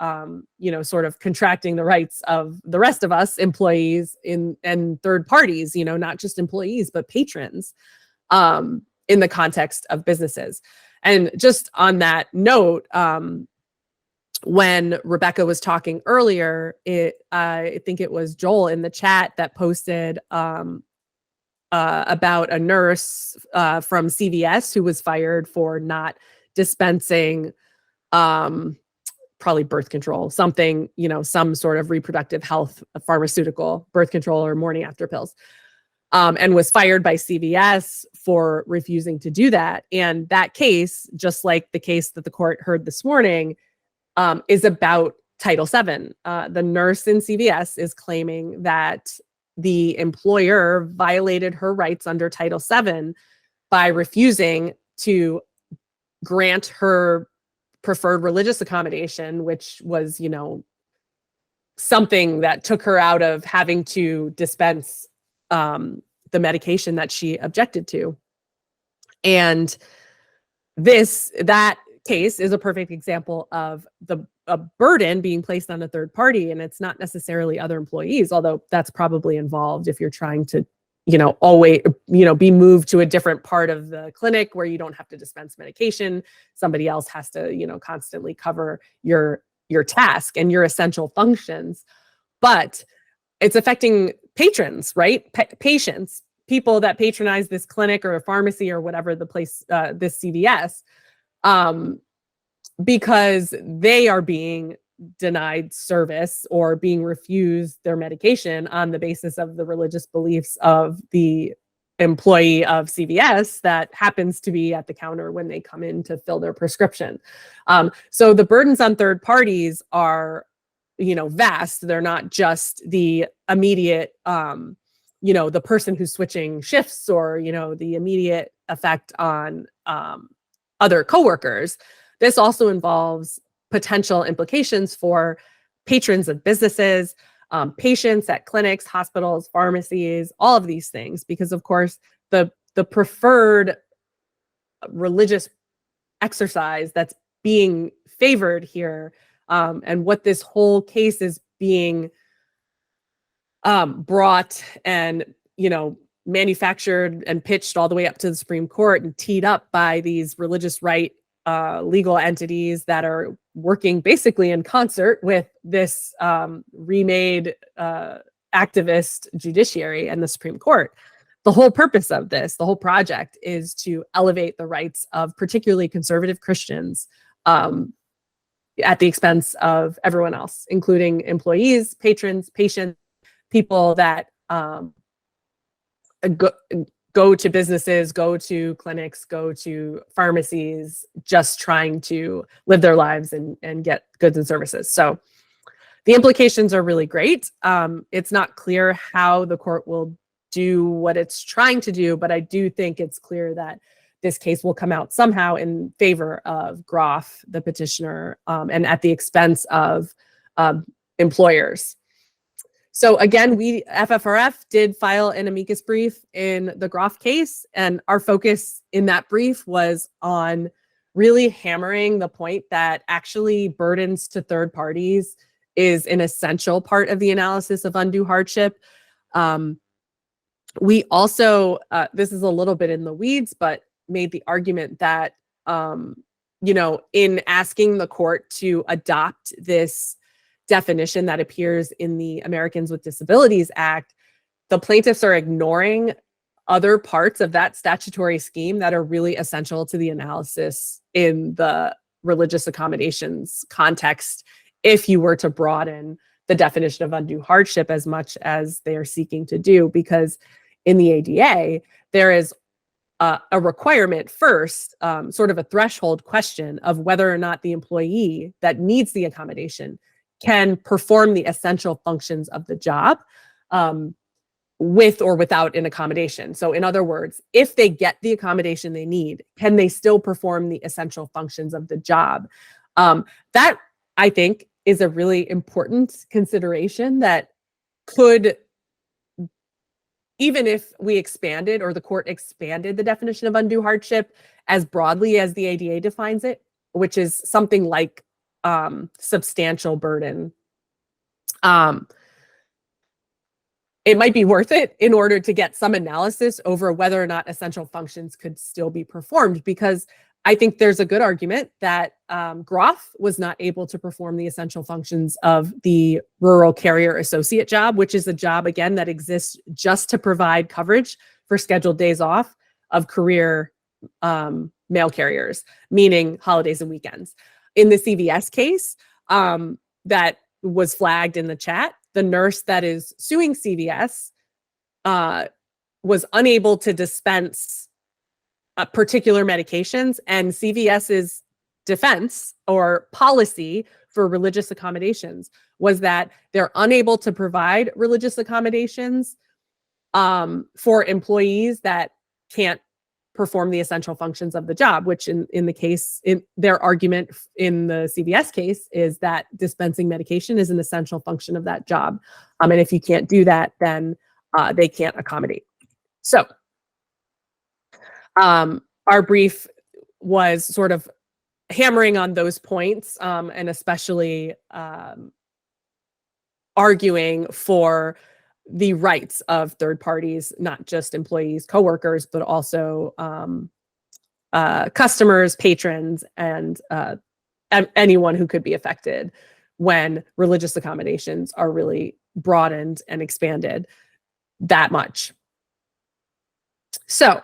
sort of contracting the rights of the rest of us employees and third parties, not just employees, but patrons, in the context of businesses. And just on that note, when Rebecca was talking earlier, I think it was Joel in the chat that posted about a nurse from CVS who was fired for not dispensing probably birth control, something, some sort of reproductive health pharmaceutical, birth control or morning after pills, and was fired by CVS for refusing to do that. And that case, just like the case that the court heard this morning, is about Title VII. The nurse in CVS is claiming that the employer violated her rights under Title VII by refusing to grant her preferred religious accommodation, which was, something that took her out of having to dispense the medication that she objected to. And that case is a perfect example of a burden being placed on a third party, and it's not necessarily other employees, although that's probably involved if you're trying to, always, be moved to a different part of the clinic where you don't have to dispense medication. Somebody else has to, constantly cover your task and your essential functions. But it's affecting patrons, right? Patients, people that patronize this clinic or a pharmacy or whatever the place, this CVS, because they are being denied service or being refused their medication on the basis of the religious beliefs of the employee of CVS that happens to be at the counter when they come in to fill their prescription. So the burdens on third parties are, vast. They're not just the immediate, the person who's switching shifts or, the immediate effect on other coworkers. This also involves potential implications for patrons of businesses, patients at clinics, hospitals, pharmacies, all of these things, because of course the preferred religious exercise that's being favored here, and what this whole case is being brought and manufactured and pitched all the way up to the Supreme Court and teed up by these religious right legal entities that are working basically in concert with this remade activist judiciary and the Supreme Court. The whole purpose of this, the whole project, is to elevate the rights of particularly conservative Christians at the expense of everyone else, including employees, patrons, patients, people that go to businesses, go to clinics, go to pharmacies, just trying to live their lives and get goods and services. So the implications are really great. It's not clear how the court will do what it's trying to do, but I do think it's clear that this case will come out somehow in favor of Groff, the petitioner, and at the expense of employers. So again, FFRF did file an amicus brief in the Groff case, and our focus in that brief was on really hammering the point that actually burdens to third parties is an essential part of the analysis of undue hardship. We also, this is a little bit in the weeds, but made the argument that, in asking the court to adopt this definition that appears in the Americans with Disabilities Act, the plaintiffs are ignoring other parts of that statutory scheme that are really essential to the analysis in the religious accommodations context if you were to broaden the definition of undue hardship as much as they are seeking to do. Because in the ADA, there is a requirement first, sort of a threshold question of whether or not the employee that needs the accommodation can perform the essential functions of the job with or without an accommodation. So in other words, if they get the accommodation they need, can they still perform the essential functions of the job? That, I think, is a really important consideration that could, even if we expanded or the court expanded the definition of undue hardship as broadly as the ADA defines it, which is something like substantial burden, it might be worth it in order to get some analysis over whether or not essential functions could still be performed, because I think there's a good argument that Groff was not able to perform the essential functions of the rural carrier associate job, which is a job, again, that exists just to provide coverage for scheduled days off of career mail carriers, meaning holidays and weekends. In the CVS case that was flagged in the chat, the nurse that is suing CVS was unable to dispense particular medications, and CVS's defense or policy for religious accommodations was that they're unable to provide religious accommodations for employees that can't perform the essential functions of the job, which in the case, in their argument in the CVS case is that dispensing medication is an essential function of that job. And if you can't do that, then they can't accommodate. So our brief was sort of hammering on those points, and especially arguing for the rights of third parties, not just employees, coworkers, but also customers, patrons, and anyone who could be affected when religious accommodations are really broadened and expanded that much. So,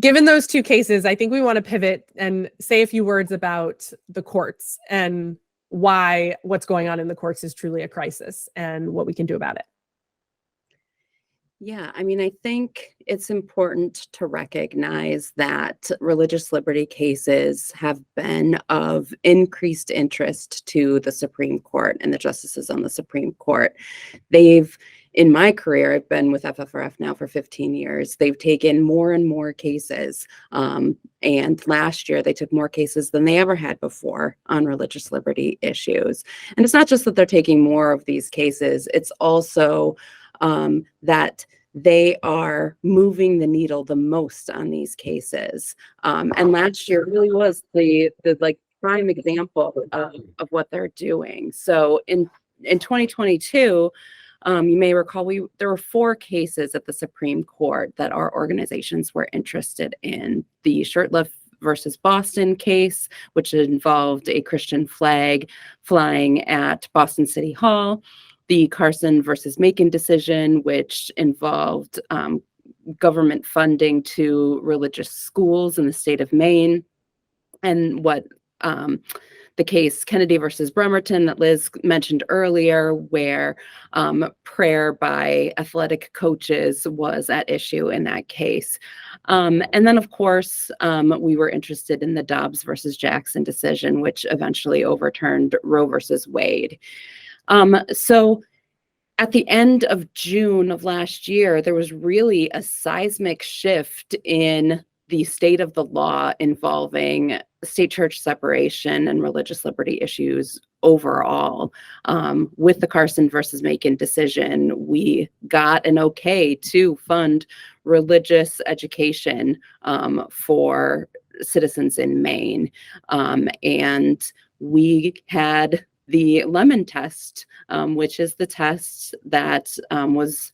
given those two cases, I think we want to pivot and say a few words about the courts and why what's going on in the courts is truly a crisis and what we can do about it. Yeah, I mean, I think it's important to recognize that religious liberty cases have been of increased interest to the Supreme Court and the justices on the Supreme Court. They've, in my career, I've been with FFRF now for 15 years. They've taken more and more cases. And last year, they took more cases than they ever had before on religious liberty issues. And it's not just that they're taking more of these cases, it's also that they are moving the needle the most on these cases. And last year really was the like prime example of what they're doing. So in 2022, you may recall there were 4 cases at the Supreme Court that our organizations were interested in. The Shurtleff versus Boston case, which involved a Christian flag flying at Boston City Hall. The Carson versus Macon decision, which involved government funding to religious schools in the state of Maine, and what the case Kennedy versus Bremerton that Liz mentioned earlier, where prayer by athletic coaches was at issue in that case. And then, of course, we were interested in the Dobbs versus Jackson decision, which eventually overturned Roe versus Wade. So at the end of June of last year, there was really a seismic shift in the state of the law involving state church separation and religious liberty issues overall. With the Carson versus Macon decision, we got an okay to fund religious education for citizens in Maine. And we had the Lemon test, which is the test that was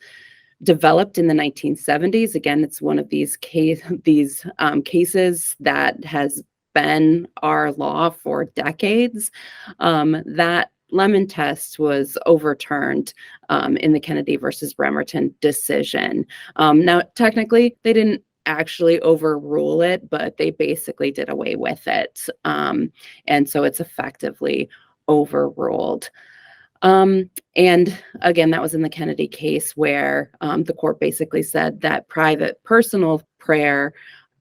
developed in the 1970s. Again, it's one of these cases that has been our law for decades. That Lemon test was overturned in the Kennedy versus Bremerton decision. Now, technically, they didn't actually overrule it, but they basically did away with it. And so it's effectively overruled. And again, that was in the Kennedy case where the court basically said that personal prayer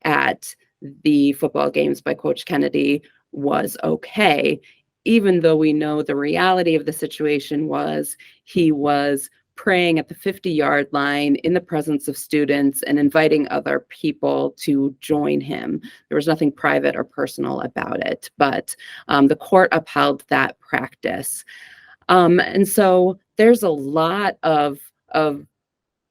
at the football games by Coach Kennedy was okay, even though we know the reality of the situation was he was praying at the 50-yard line in the presence of students and inviting other people to join him. There was nothing private or personal about it, but the court upheld that practice. And so there's a lot of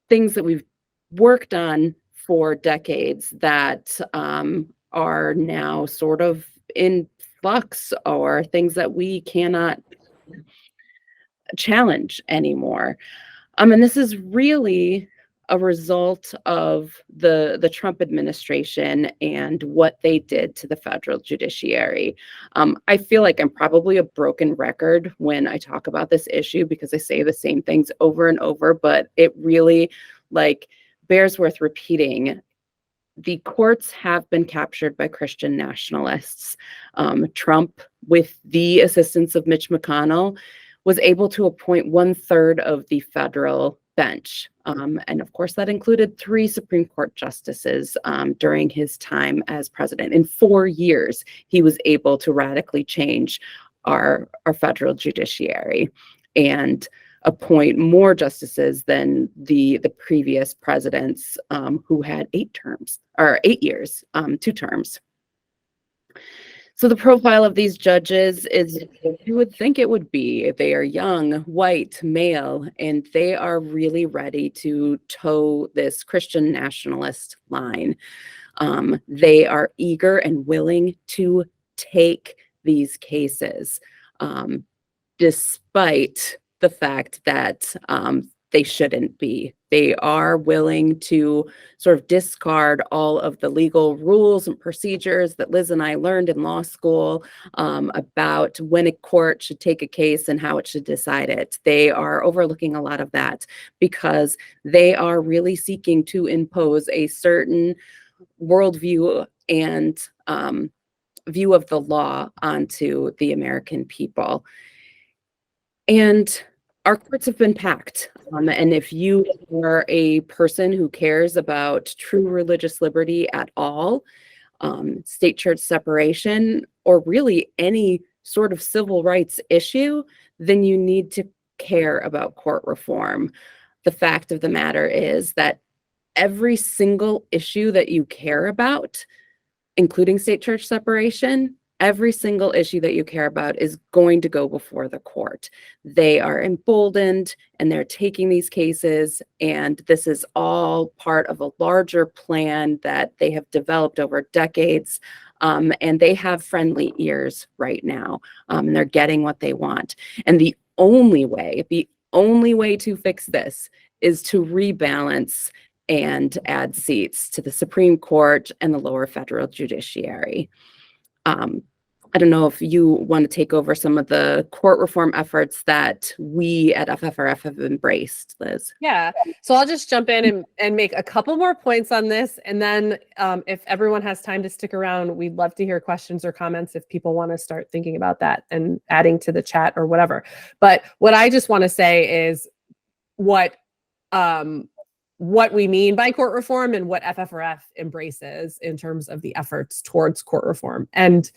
things that we've worked on for decades that are now sort of in flux, or things that we cannot challenge anymore. And this is really a result of the Trump administration and what they did to the federal judiciary. I feel like I'm probably a broken record when I talk about this issue because I say the same things over and over, but it really bears worth repeating. The courts have been captured by Christian nationalists. Trump, with the assistance of Mitch McConnell, was able to appoint 1/3 of the federal bench. And of course, that included 3 Supreme Court justices during his time as president. In 4 years, he was able to radically change our federal judiciary and appoint more justices than the previous presidents who had 8 years, 2 terms. So the profile of these judges is what you would think it would be. They are young, white, male, and they are really ready to toe this Christian nationalist line. They are eager and willing to take these cases, despite the fact that they shouldn't be. They are willing to sort of discard all of the legal rules and procedures that Liz and I learned in law school about when a court should take a case and how it should decide it. They are overlooking a lot of that because they are really seeking to impose a certain worldview and view of the law onto the American people. And our courts have been packed. And if you are a person who cares about true religious liberty at all, state church separation, or really any sort of civil rights issue, then you need to care about court reform. The fact of the matter is that every single issue that you care about, including state church separation, every single issue that you care about is going to go before the court. They are emboldened and they're taking these cases, and this is all part of a larger plan that they have developed over decades, and they have friendly ears right now, and they're getting what they want. And the only way to fix this is to rebalance and add seats to the Supreme Court and the lower federal judiciary. I don't know if you want to take over some of the court reform efforts that we at FFRF have embraced, Liz. Yeah, so I'll just jump in and make a couple more points on this. And then if everyone has time to stick around, we'd love to hear questions or comments if people want to start thinking about that and adding to the chat or whatever. But what I just want to say is what we mean by court reform and what FFRF embraces in terms of the efforts towards court reform. And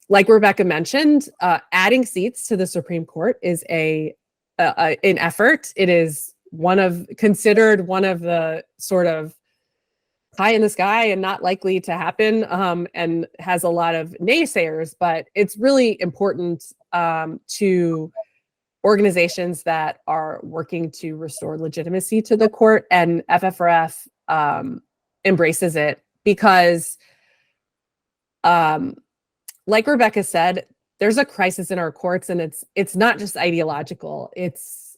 like Rebecca mentioned, adding seats to the Supreme Court is an effort. It is considered one of the sort of pie in the sky and not likely to happen, and has a lot of naysayers, but it's really important to organizations that are working to restore legitimacy to the court, and FFRF embraces it because like Rebecca said, there's a crisis in our courts, and it's not just ideological. It's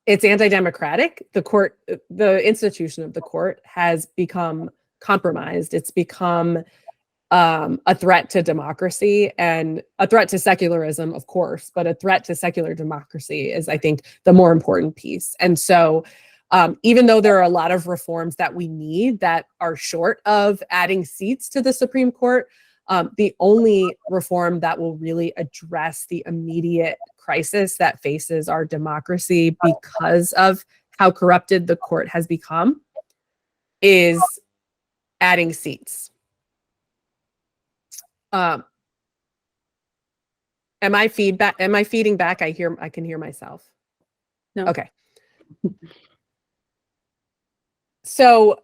anti-democratic. The institution of the court has become compromised. It's become a threat to democracy and a threat to secularism, of course, but a threat to secular democracy is, I think, the more important piece. And so even though there are a lot of reforms that we need that are short of adding seats to the Supreme Court, the only reform that will really address the immediate crisis that faces our democracy because of how corrupted the court has become is adding seats. Am I feeding back? I can hear myself. No. Okay. So,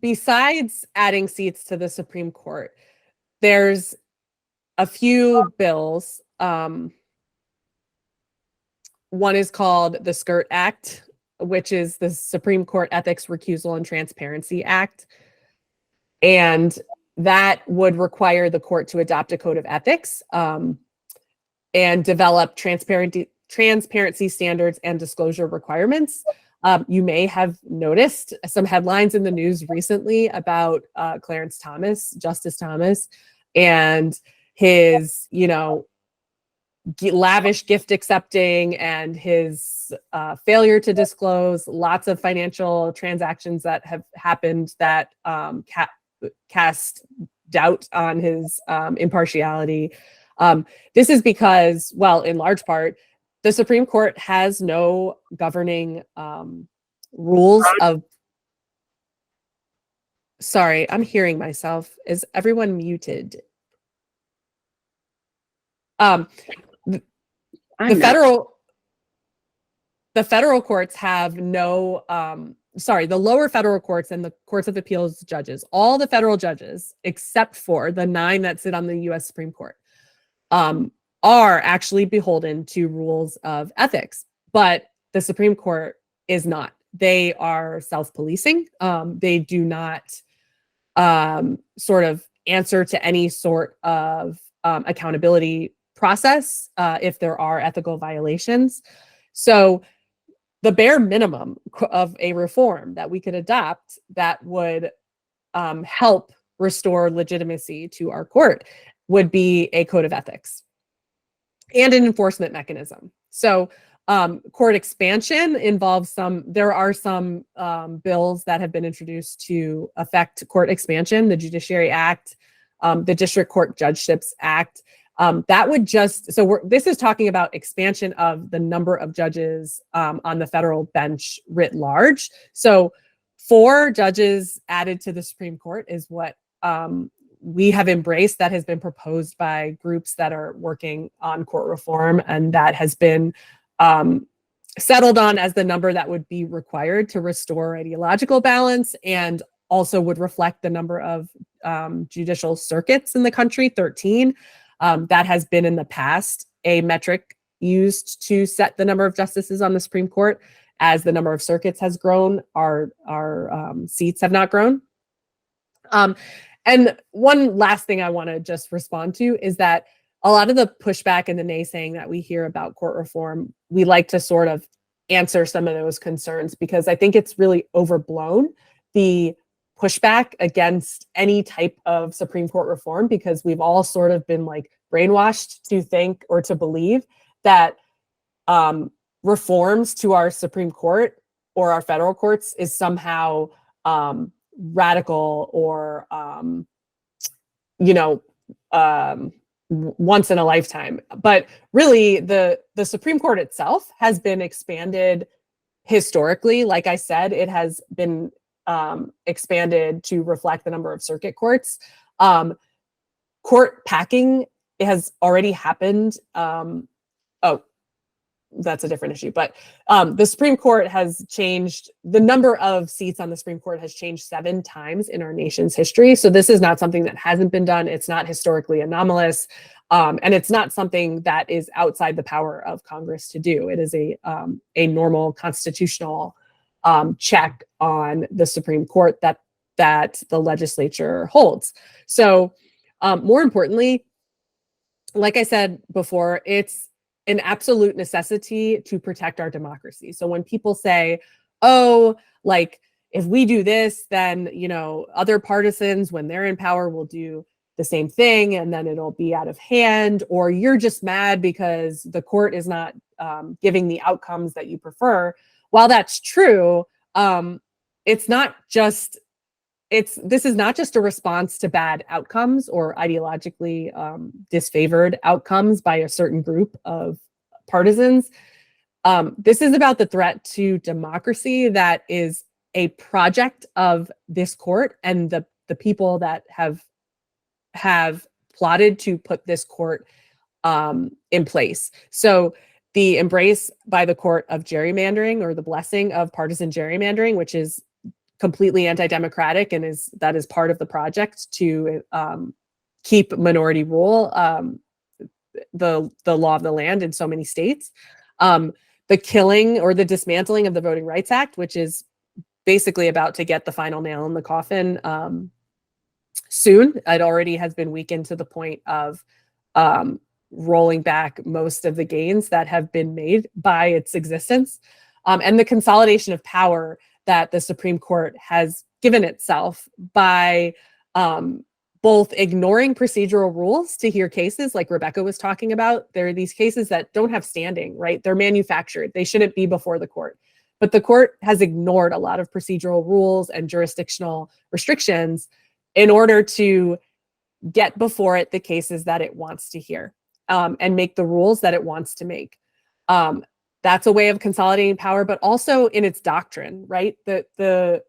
besides adding seats to the Supreme Court, there's a few bills. One is called the SCIRT Act, which is the Supreme Court Ethics, Recusal, and Transparency Act. And that would require the court to adopt a code of ethics and develop transparency standards and disclosure requirements. You may have noticed some headlines in the news recently about Clarence Thomas, Justice Thomas, and his, lavish gift accepting and his failure to disclose lots of financial transactions that have happened that cast doubt on his impartiality. This is because, well, in large part, the Supreme Court has no governing rules of. Sorry, I'm hearing myself. Is everyone muted? The federal courts have no. The lower federal courts and the courts of appeals judges, all the federal judges, except for the 9 that sit on the U.S. Supreme Court, are actually beholden to rules of ethics, but the Supreme Court is not. They are self-policing. They do not sort of answer to any sort of accountability process if there are ethical violations. So the bare minimum of a reform that we could adopt that would help restore legitimacy to our court would be a code of ethics and an enforcement mechanism. So court expansion involves there are some bills that have been introduced to affect court expansion, the Judiciary Act, the District Court Judgeships Act. That would this is talking about expansion of the number of judges on the federal bench writ large. So 4 judges added to the Supreme Court is what we have embraced, that has been proposed by groups that are working on court reform, and that has been settled on as the number that would be required to restore ideological balance, and also would reflect the number of judicial circuits in the country, 13. That has been in the past a metric used to set the number of justices on the Supreme Court. As the number of circuits has grown, our seats have not grown. And one last thing I want to just respond to is that a lot of the pushback and the naysaying that we hear about court reform, we like to sort of answer some of those concerns, because I think it's really overblown, the pushback against any type of Supreme Court reform, because we've all sort of been like brainwashed to think or to believe that reforms to our Supreme Court or our federal courts is somehow radical or once in a lifetime. But really, the Supreme Court itself has been expanded historically. Like I said, it has been expanded to reflect the number of circuit courts. Court packing has already happened. That's a different issue. But the Supreme Court has changed. The number of seats on the Supreme Court has changed 7 times in our nation's history. So this is not something that hasn't been done. It's not historically anomalous. And it's not something that is outside the power of Congress to do. It is a normal constitutional check on the Supreme Court that the legislature holds. So more importantly, like I said before, it's an absolute necessity to protect our democracy. So when people say, oh, like if we do this, then, other partisans, when they're in power, will do the same thing and then it'll be out of hand, or you're just mad because the court is not giving the outcomes that you prefer. While that's true, this is not just a response to bad outcomes or ideologically disfavored outcomes by a certain group of partisans. This is about the threat to democracy that is a project of this court and the people that have plotted to put this court in place. So the embrace by the court of gerrymandering, or the blessing of partisan gerrymandering, which is completely anti-democratic and that is part of the project to keep minority rule, the law of the land in so many states. The killing or the dismantling of the Voting Rights Act, which is basically about to get the final nail in the coffin soon. It already has been weakened to the point of rolling back most of the gains that have been made by its existence. And the consolidation of power that the Supreme Court has given itself by both ignoring procedural rules to hear cases like Rebecca was talking about. There are these cases that don't have standing, right? They're manufactured. They shouldn't be before the court. But the court has ignored a lot of procedural rules and jurisdictional restrictions in order to get before it the cases that it wants to hear, and make the rules that it wants to make. That's a way of consolidating power, but also in its doctrine, right? The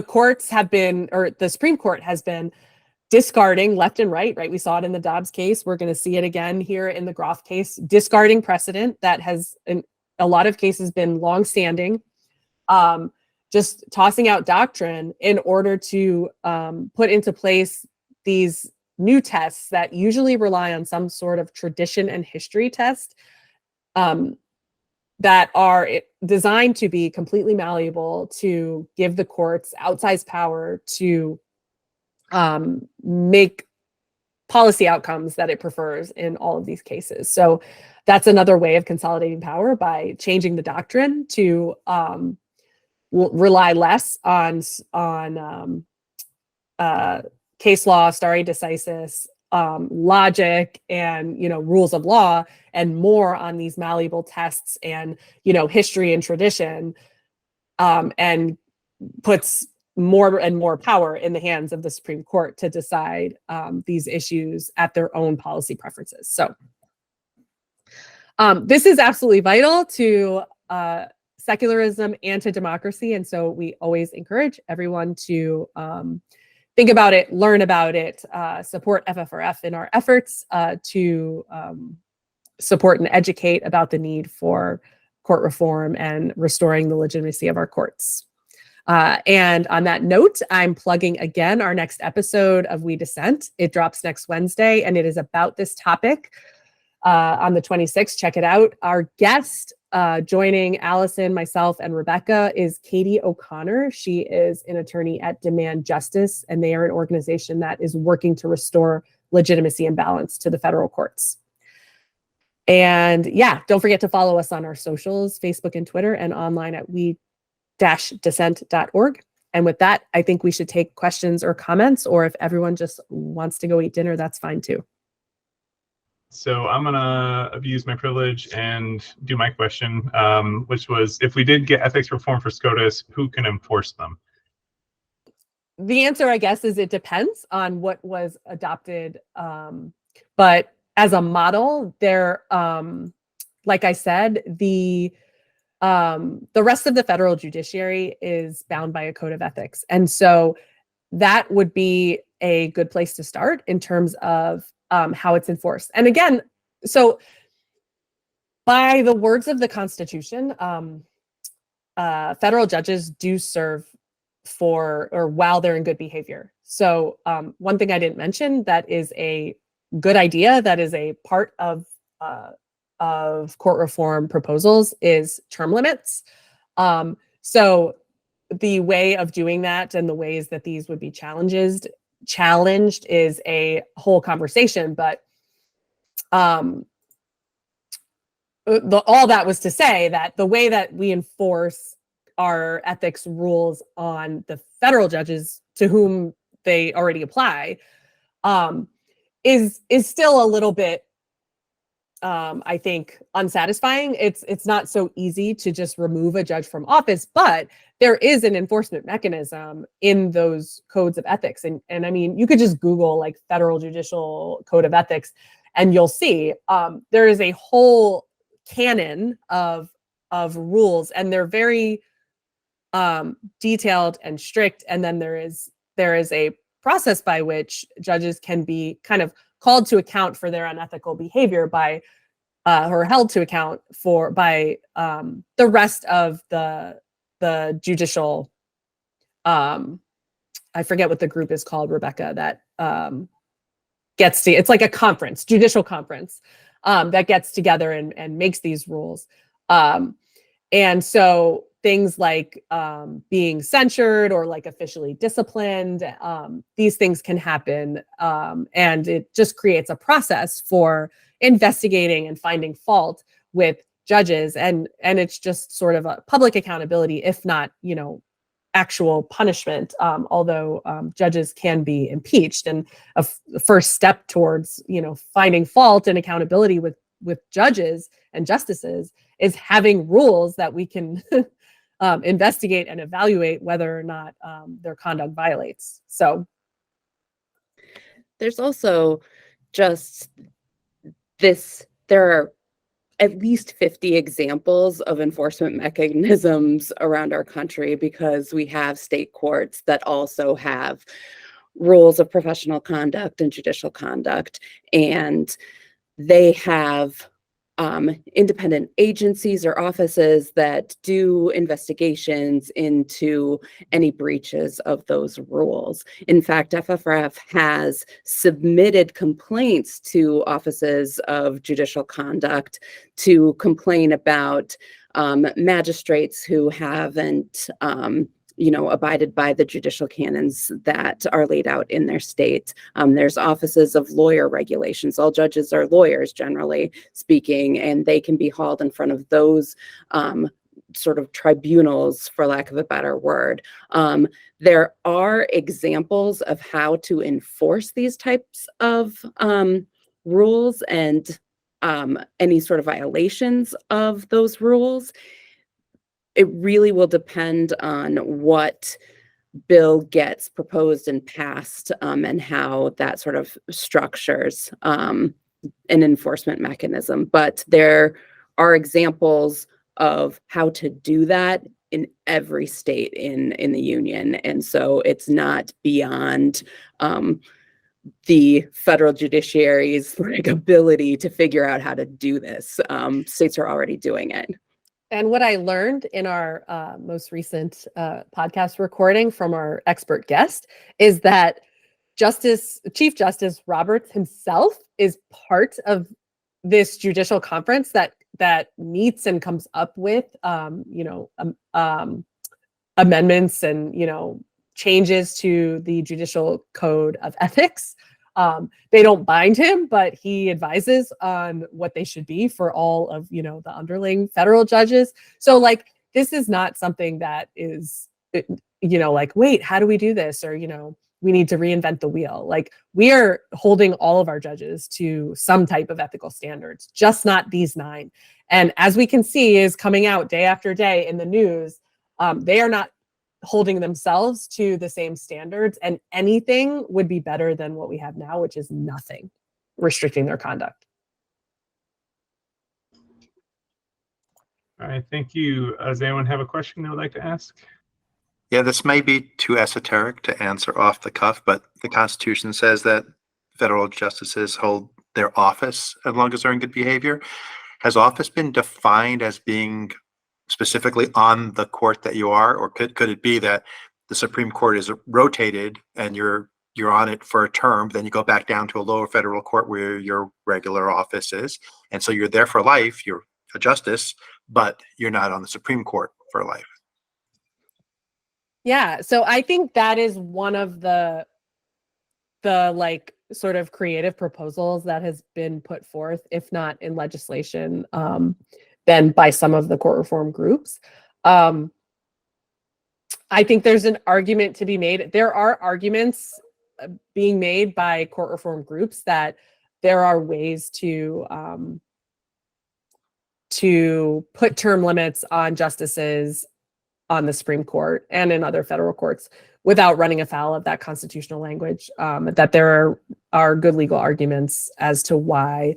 courts have been, or the Supreme Court has been discarding left and right? We saw it in the Dobbs case. We're going to see it again here in the Groff case, discarding precedent that has in a lot of cases been longstanding, just tossing out doctrine in order to put into place these new tests that usually rely on some sort of tradition and history test, that are designed to be completely malleable, to give the courts outsized power to make policy outcomes that it prefers in all of these cases. So that's another way of consolidating power, by changing the doctrine to rely less on case law, stare decisis, logic, and rules of law, and more on these malleable tests and history and tradition, and puts more and more power in the hands of the Supreme Court to decide these issues at their own policy preferences. So this is absolutely vital to secularism and to democracy, and so we always encourage everyone to think about it, learn about it, support FFRF in our efforts to support and educate about the need for court reform and restoring the legitimacy of our courts. And on that note, I'm plugging again our next episode of We Dissent. It drops next Wednesday, and it is about this topic on the 26th. Check it out. Our guest joining Allison, myself, and Rebecca is Katie O'Connor. She is an attorney at Demand Justice, and they are an organization that is working to restore legitimacy and balance to the federal courts. And yeah, don't forget to follow us on our socials, Facebook and Twitter, and online at we-dissent.org. And with that, I think we should take questions or comments, or if everyone just wants to go eat dinner, that's fine too. So I'm going to abuse my privilege and do my question, which was, if we did get ethics reform for SCOTUS, who can enforce them? The answer, I guess, is it depends on what was adopted. But as a model, there, like I said, the rest of the federal judiciary is bound by a code of ethics. And so that would be a good place to start in terms of how it's enforced. And again, so by the words of the Constitution, federal judges do serve for, or while they're in good behavior. So one thing I didn't mention that is a good idea, that is a part of court reform proposals, is term limits. So the way of doing that and the ways that these would be challenged is a whole conversation, but all that was to say that the way that we enforce our ethics rules on the federal judges to whom they already apply is still a little bit, I think, unsatisfying. It's not so easy to just remove a judge from office, but there is an enforcement mechanism in those codes of ethics. And I mean, you could just Google like Federal Judicial Code of Ethics, and you'll see there is a whole canon of rules, and they're very detailed and strict, and then there is a process by which judges can be kind of called to account for their unethical behavior by or held to account for by the rest of the judicial, I forget what the group is called, Rebecca, that gets to, it's like a conference, judicial conference, that gets together and makes these rules. And so things like being censured or like officially disciplined, these things can happen. And it just creates a process for investigating and finding fault with judges. And it's just sort of a public accountability, if not, actual punishment, although judges can be impeached. And a first step towards, finding fault and accountability with judges and justices is having rules that we can investigate and evaluate whether or not their conduct violates. So there's also just this, there are at least 50 examples of enforcement mechanisms around our country, because we have state courts that also have rules of professional conduct and judicial conduct, and they have independent agencies or offices that do investigations into any breaches of those rules. In fact, FFRF has submitted complaints to offices of judicial conduct to complain about magistrates who haven't abided by the judicial canons that are laid out in their state. There's offices of lawyer regulations. All judges are lawyers, generally speaking, and they can be hauled in front of those sort of tribunals, for lack of a better word. There are examples of how to enforce these types of rules and any sort of violations of those rules. It really will depend on what bill gets proposed and passed, and how that sort of structures an enforcement mechanism. But there are examples of how to do that in every state in the union. And so it's not beyond the federal judiciary's ability to figure out how to do this. States are already doing it. And what I learned in our most recent podcast recording from our expert guest is that Chief Justice Roberts himself is part of this judicial conference that meets and comes up with amendments and changes to the judicial code of ethics. They don't bind him, but he advises on what they should be for all of, the underlying federal judges. So this is not something that is, wait, how do we do this? Or, we need to reinvent the wheel. We are holding all of our judges to some type of ethical standards, just not these 9. And as we can see is coming out day after day in the news, they are not holding themselves to the same standards, and anything would be better than what we have now, which is nothing, restricting their conduct. All right, thank you. Does anyone have a question they would like to ask? Yeah, this may be too esoteric to answer off the cuff, but the Constitution says that federal justices hold their office as long as they're in good behavior. Has office been defined as being specifically on the court that you are, or could it be that the Supreme Court is rotated and you're on it for a term, then you go back down to a lower federal court where your regular office is, and so you're there for life, you're a justice, but you're not on the Supreme Court for life? Yeah, so I think that is one of the sort of creative proposals that has been put forth, if not in legislation, then by some of the court reform groups. I think there's an argument to be made. There are arguments being made by court reform groups that there are ways to put term limits on justices on the Supreme Court and in other federal courts without running afoul of that constitutional language, that there are good legal arguments as to why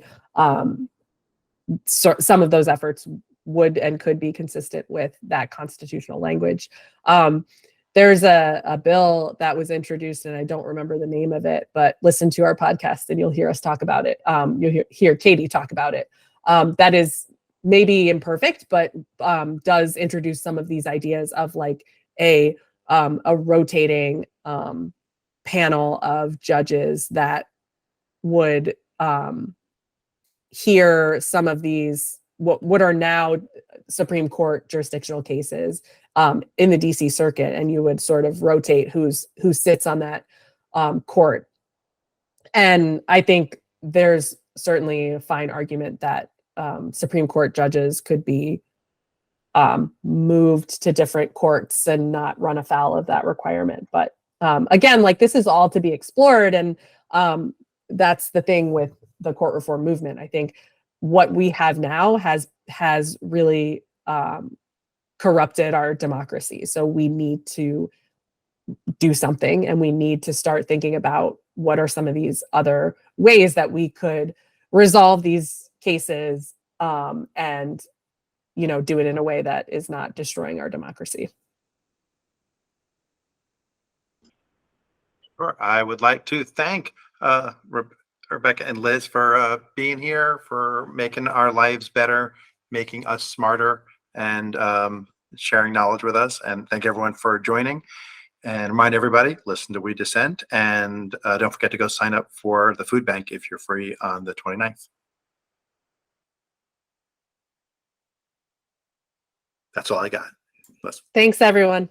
some of those efforts would and could be consistent with that constitutional language. There's a bill that was introduced, and I don't remember the name of it, but listen to our podcast and you'll hear us talk about it. You'll hear Katie talk about it. That is maybe imperfect, but does introduce some of these ideas of like a rotating panel of judges that would hear some of these what are now Supreme Court jurisdictional cases in the DC circuit, and you would sort of rotate who sits on that court. And I think there's certainly a fine argument that Supreme Court judges could be moved to different courts and not run afoul of that requirement. But again, like this is all to be explored, and that's the thing with the court reform movement. I think what we have now has really corrupted our democracy. So we need to do something, and we need to start thinking about what are some of these other ways that we could resolve these cases and do it in a way that is not destroying our democracy. Sure. I would like to thank Rebecca and Liz for being here, for making our lives better, making us smarter, and sharing knowledge with us. And thank everyone for joining. And remind everybody, listen to We Dissent. And don't forget to go sign up for the food bank if you're free on the 29th. That's all I got. Thanks, everyone.